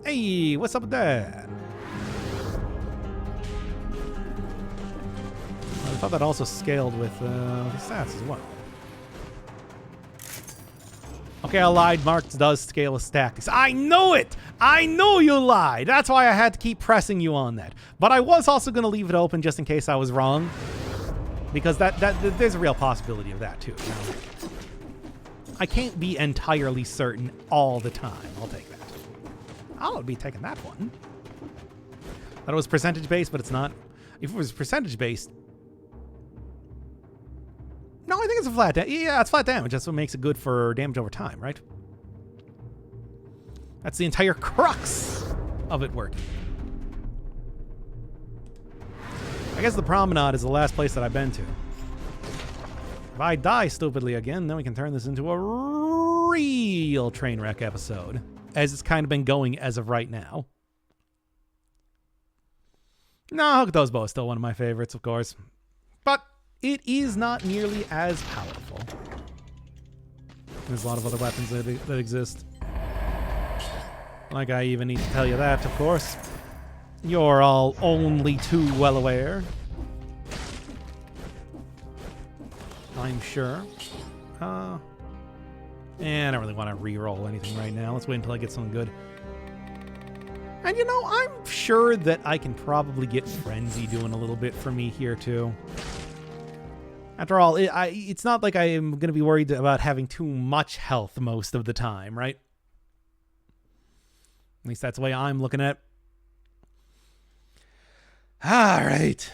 Hey, what's up with that? I thought that also scaled with the stats as well. Okay, I lied. Marks does scale with stacks. I knew it! I knew you lied! That's why I had to keep pressing you on that. But I was also going to leave it open just in case I was wrong. Because there's a real possibility of that, too. You know? I can't be entirely certain all the time. I'll take that. I'll be taking that one. Thought it was percentage-based, but it's not. If it was percentage-based... No, I think it's a flat damage. Yeah, it's flat damage. That's what makes it good for damage over time, right? That's the entire crux of it working. I guess the Promenade is the last place that I've been to. If I die stupidly again, then we can turn this into a real train wreck episode, as it's kind of been going as of right now. No, Hokuto's bow is still one of my favorites, of course. But it is not nearly as powerful. There's a lot of other weapons that exist. Like I even need to tell you that, of course. You're all only too well aware. I'm sure. I don't really want to re-roll anything right now. Let's wait until I get something good. And you know, I'm sure that I can probably get Frenzy doing a little bit for me here too. After all, it's not like I am going to be worried about having too much health most of the time, right? At least that's the way I'm looking at it. All right.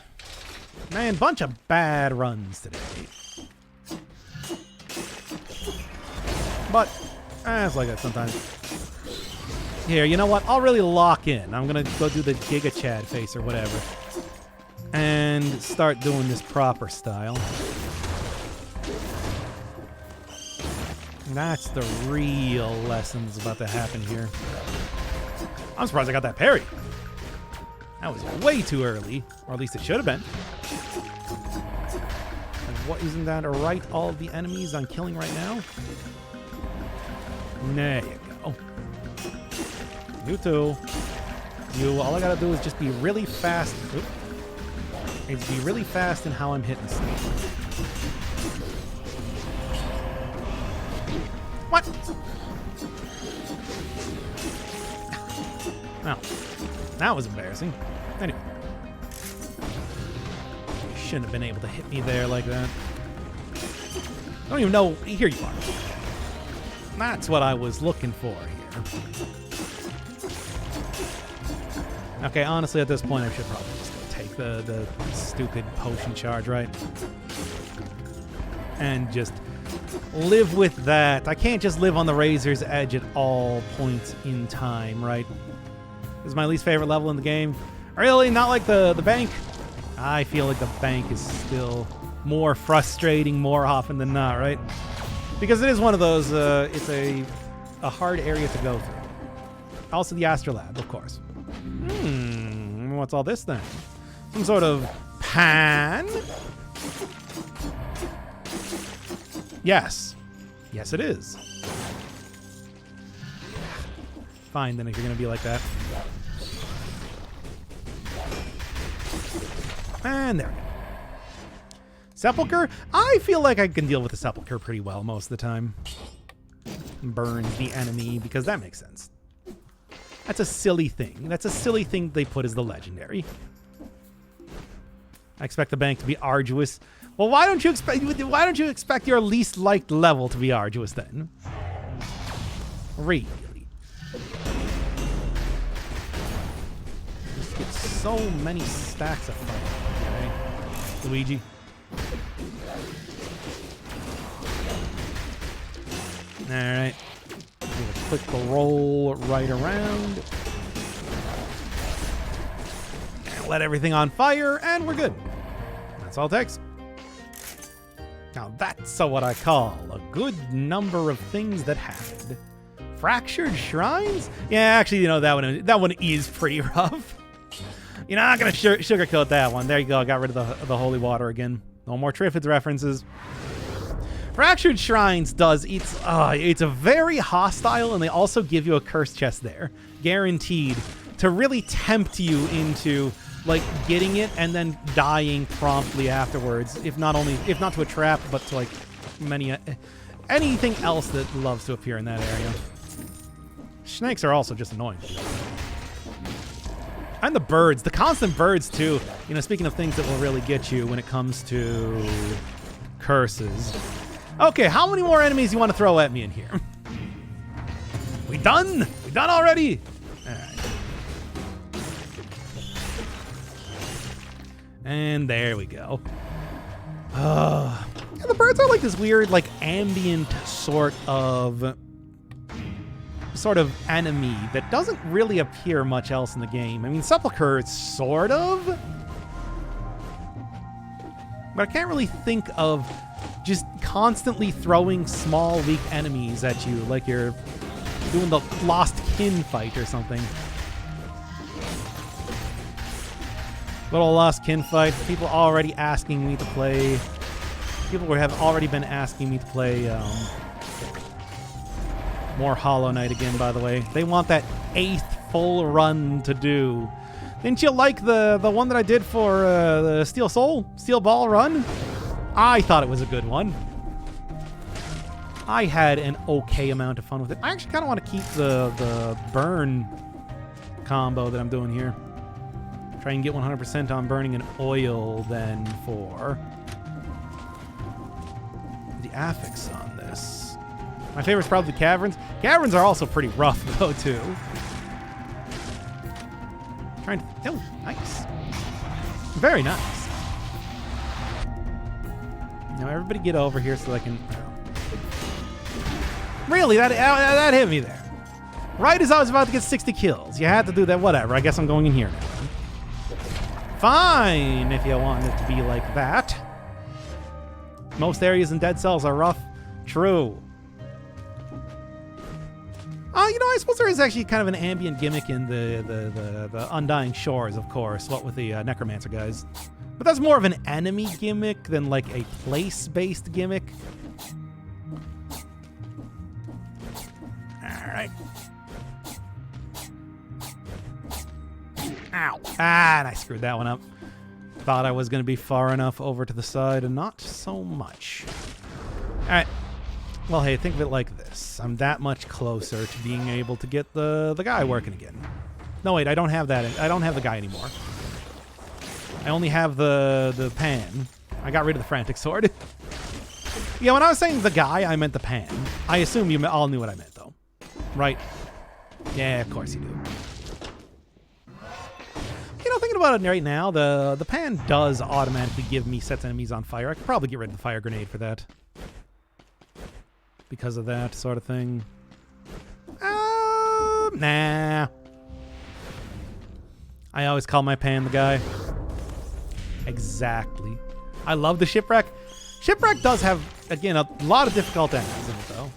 Man, bunch of bad runs today. But, it's like that sometimes. Here, you know what? I'll really lock in. I'm going to go do the Giga Chad face or whatever. And start doing this proper style. That's the real lessons about to happen here. I'm surprised I got that parry. That was way too early, or at least it should have been. And what, isn't that right? All of the enemies I'm killing right now? There you go. You too. You, all I gotta do is just be really fast. Oop. Is be really fast in how I'm hitting stuff. What? Well, that was embarrassing. Anyway. You shouldn't have been able to hit me there like that. I don't even know. Here you are. That's what I was looking for here. Okay, honestly, at this point, I should probably just go take the stupid potion charge, right? And just live with that. I can't just live on the razor's edge at all points in time, right? This is my least favorite level in the game. Really? Not like the bank? I feel like the bank is still more frustrating more often than not, right? Because it is one of those, it's a hard area to go through. Also the Astrolabe, of course. What's all this then? Some sort of pan? Yes. Yes, it is. Fine, then, if you're going to be like that. And there we go. Sepulcher? I feel like I can deal with the Sepulcher pretty well most of the time. Burn the enemy, because that makes sense. That's a silly thing. That's a silly thing they put as the legendary. I expect the bank to be arduous. Well, why don't you expect your least liked level to be arduous then? Really? Just get so many stacks of fire. Okay. Luigi. Alright. Click the roll right around. And let everything on fire, and we're good. That's all it takes. Now that's what I call a good number of things that happened. Fractured shrines? Yeah, actually, you know, that one is pretty rough. You're not gonna sugarcoat that one. There you go. I got rid of the holy water again. No more Triffids references. Fractured Shrines does, it's a very hostile, and they also give you a curse chest there, guaranteed, to really tempt you into like getting it and then dying promptly afterwards, if not to a trap, but to like anything else that loves to appear in that area. Snakes are also just annoying. And the birds, the constant birds too. You know, speaking of things that will really get you when it comes to curses. Okay, how many more enemies you want to throw at me in here? We done? We done already? All right. And there we go. Yeah, the birds are like this weird, like ambient sort of enemy that doesn't really appear much else in the game. I mean, Sepulcher, sort of. But I can't really think of just constantly throwing small, weak enemies at you like you're doing the Lost Kin fight or something. Little Lost Kin fight. People already asking me to play. People have already been asking me to play more Hollow Knight again, by the way. They want that 8th full run to do. Didn't you like the one that I did for the Steel Ball run? I thought it was a good one. I had an okay amount of fun with it. I actually kind of want to keep the burn combo that I'm doing here. Try and get 100% on burning an oil then for the affix on this. My favorite's probably Caverns. Caverns are also pretty rough though too. Oh, nice. Very nice. Now everybody get over here so I can... Really? That hit me there. Right as I was about to get 60 kills. You had to do that. Whatever. I guess I'm going in here now. Fine, if you want it to be like that. Most areas in Dead Cells are rough. True. I suppose there is actually kind of an ambient gimmick in the Undying Shores, of course, what with the Necromancer guys. But that's more of an enemy gimmick than like a place-based gimmick. Alright. Ow. Ah, and I screwed that one up. Thought I was going to be far enough over to the side, and not so much. Alright. Well, hey, think of it like this. I'm that much closer to being able to get the guy working again. No, wait, I don't have that. I don't have the guy anymore. I only have the pan. I got rid of the frantic sword. Yeah, when I was saying the guy, I meant the pan. I assume you all knew what I meant, though. Right? Yeah, of course you do. You know, thinking about it right now, the pan does automatically give me sets enemies on fire. I could probably get rid of the fire grenade for that. Because of that sort of thing. Nah. I always call my pan the guy. Exactly. I love the Shipwreck. Shipwreck does have, again, a lot of difficult enemies in it, though.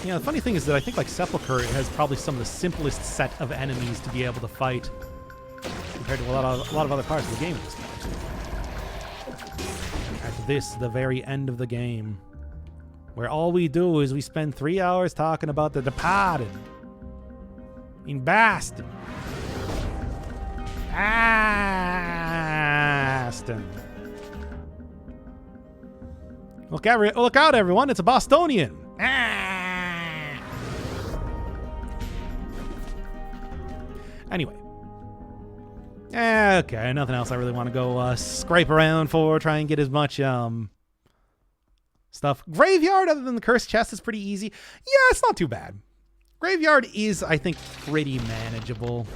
Yeah, the funny thing is that I think, like, Sepulchre has probably some of the simplest set of enemies to be able to fight compared to a lot of other parts of the game at this point. At this, the very end of the game, where all we do is we spend 3 hours talking about the Departed in Bastion. Aston. Look out, everyone! It's a Bostonian. Anyway. Okay, nothing else I really want to go scrape around for. Try and get as much stuff. Graveyard, other than the cursed chest, is pretty easy. Yeah, it's not too bad. Graveyard is, I think, pretty manageable.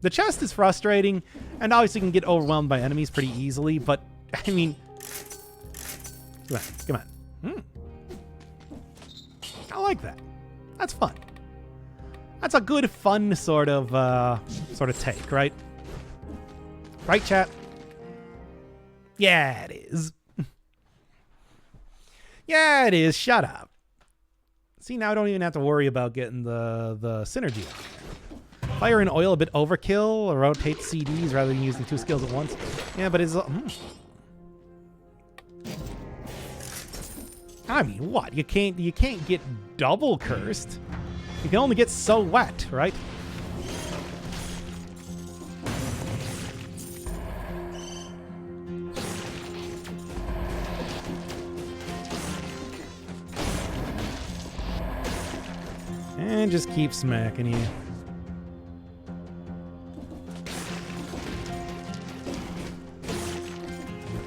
The chest is frustrating, and obviously can get overwhelmed by enemies pretty easily, but, I mean... Come on. I like that. That's fun. That's a good, fun sort of take, right? Right, chat? Yeah, it is. Yeah, it is. Shut up. See, now I don't even have to worry about getting the synergy on there. Fire and oil a bit overkill, or rotate CDs rather than using 2 skills at once. Yeah, but it's... I mean, what? You can't get double cursed. You can only get so wet, right? And just keep smacking you.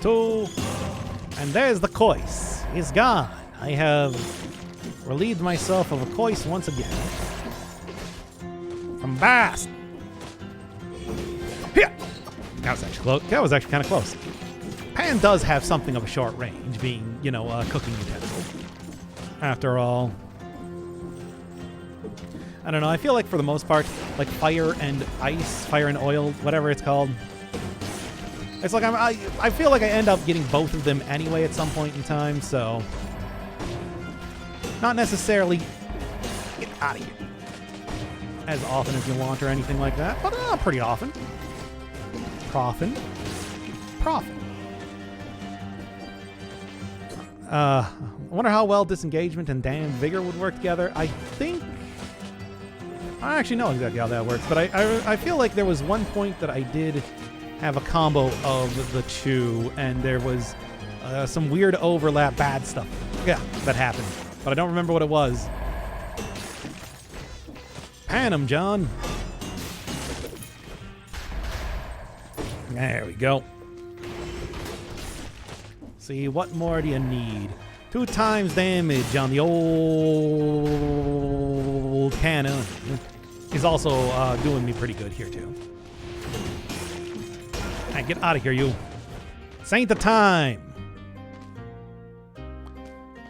Tool. And there's the Kois. He's gone. I have relieved myself of a Kois once again. From Bast. Here. That was actually kind of close. Pan does have something of a short range, being, you know, a cooking utensil. After all. I don't know, I feel like for the most part, like fire and ice, fire and oil, whatever it's called. It's like I feel like I end up getting both of them anyway at some point in time, so... Not necessarily get out of here as often as you want or anything like that, but pretty often. Profit. I wonder how well disengagement and damn vigor would work together. I think... I actually know exactly how that works, but I feel like there was one point that I did have a combo of the two, and there was some weird overlap, bad stuff. Yeah, that happened. But I don't remember what it was. Pan 'em, John. There we go. See, what more do you need? 2 times damage on the old cannon. He's also doing me pretty good here, too. Hey, get out of here, you. This ain't the time.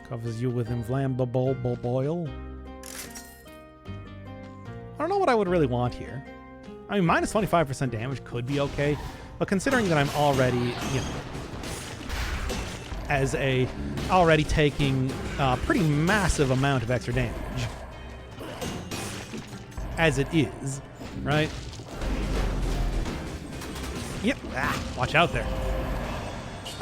Covers you with inflammable boil. I don't know what I would really want here. I mean, minus 25% damage could be okay, but considering that I'm already, you know... as a already taking a pretty massive amount of extra damage. As it is, right? Yep. Watch out there.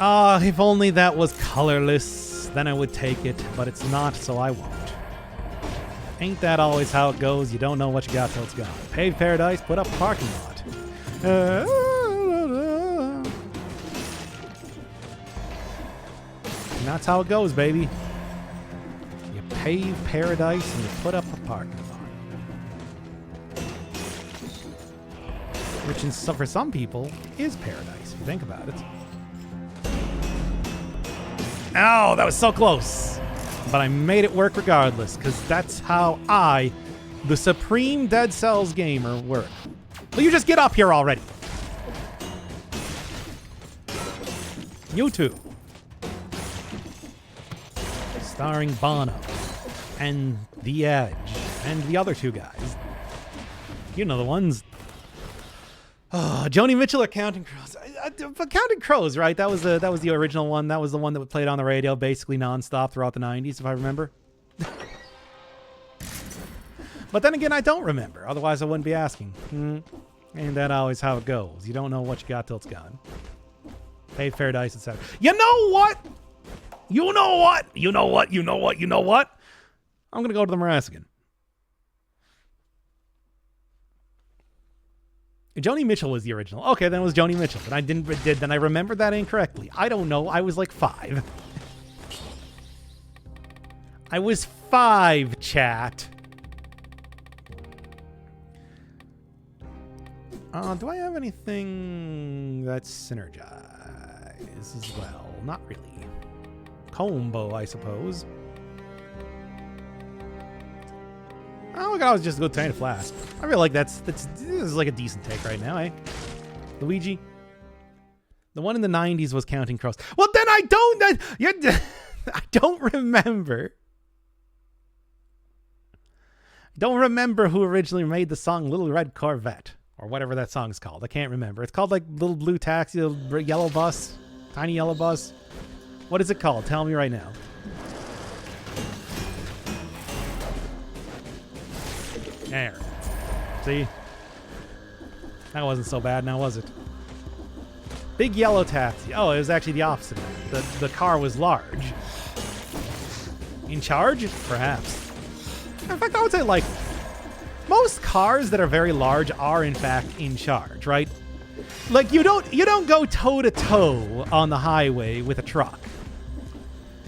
If only that was colorless, then I would take it, but it's not, so I won't. Ain't that always how it goes? You don't know what you got till it's gone. Paved paradise, put up a parking lot. And that's how it goes, baby. You pave paradise and you put up a parking lot. Which for some people is paradise, if you think about it. Oh, that was so close. But I made it work regardless, because that's how I, the supreme Dead Cells gamer, work. Will you just get up here already? You two. Starring Bono and The Edge and the other two guys. You know the ones. Oh, Joni Mitchell or Counting Crows? Counting Crows, right? That was the original one. That was the one that played on the radio basically nonstop throughout the 90s, if I remember. But then again, I don't remember. Otherwise, I wouldn't be asking. Ain't that always how it goes? You don't know what you got till it's gone. Pay paradise, etc. You know what? You know what? You know what? You know what? You know what? I'm gonna go to the Marasigan. Joni Mitchell was the original. Okay, then it was Joni Mitchell. But then I remembered that incorrectly. I don't know. I was like 5. I was 5, chat. Do I have anything that's synergized as well? Not really. Combo, I suppose. Oh, I was just a good Tiny Flask. I feel like this is like a decent take right now, eh? Luigi. The one in the 90s was Counting Crows. Well, then I don't remember. Don't remember who originally made the song Little Red Corvette or whatever that song's called. I can't remember. It's called like Little Blue Taxi, Little Yellow Bus, Tiny Yellow Bus. What is it called? Tell me right now. There. See? That wasn't so bad now, was it? Big Yellow Taxi. Oh, it was actually the opposite. The car was large. In charge? Perhaps. In fact, I would say, like, most cars that are very large are, in fact, in charge, right? Like, you don't go toe-to-toe on the highway with a truck.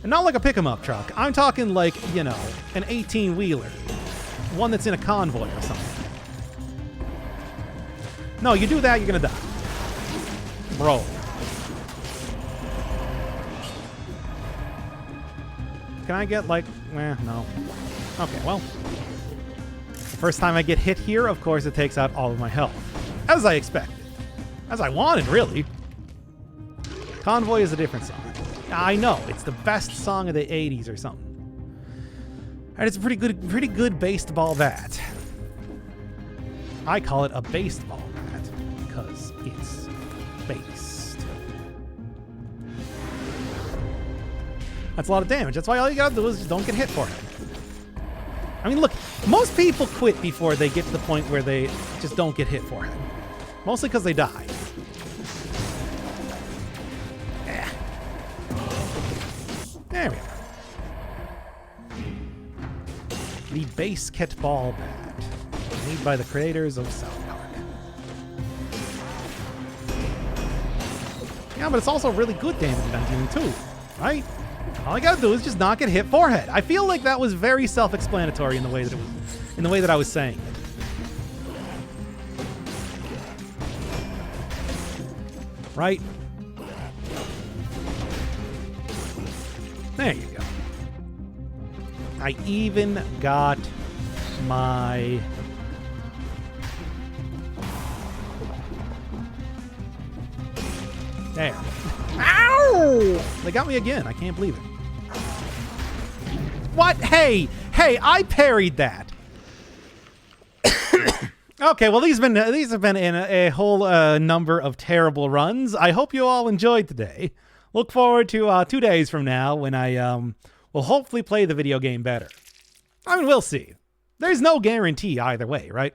And not like a pick-em-up truck. I'm talking like, you know, an 18-wheeler. One that's in a convoy or something. No, you do that, you're gonna die. Bro. Can I get, like... no. Okay, well. The first time I get hit here, of course, it takes out all of my health. As I expected. As I wanted, really. Convoy is a different song. I know, it's the best song of the 80s or something. And it's a pretty good baseball bat. I call it a baseball bat because it's based. That's a lot of damage. That's why all you gotta do is just don't get hit for it. I mean, look, most people quit before they get to the point where they just don't get hit for it. Mostly because they die. There we go. The Basketball Bat, made by the creators of South Park. Yeah, but it's also really good damage dealing too, right? All I gotta do is just not get hit forehead. I feel like that was very self-explanatory in the way that I was saying it. Right? There you go. I even got my... There. Ow! They got me again. I can't believe it. What? Hey, I parried that. Okay, well, these have been in a whole number of terrible runs. I hope you all enjoyed today. look forward to 2 days from now when I will hopefully play the video game better. I mean, we'll see. There's no guarantee either way, right?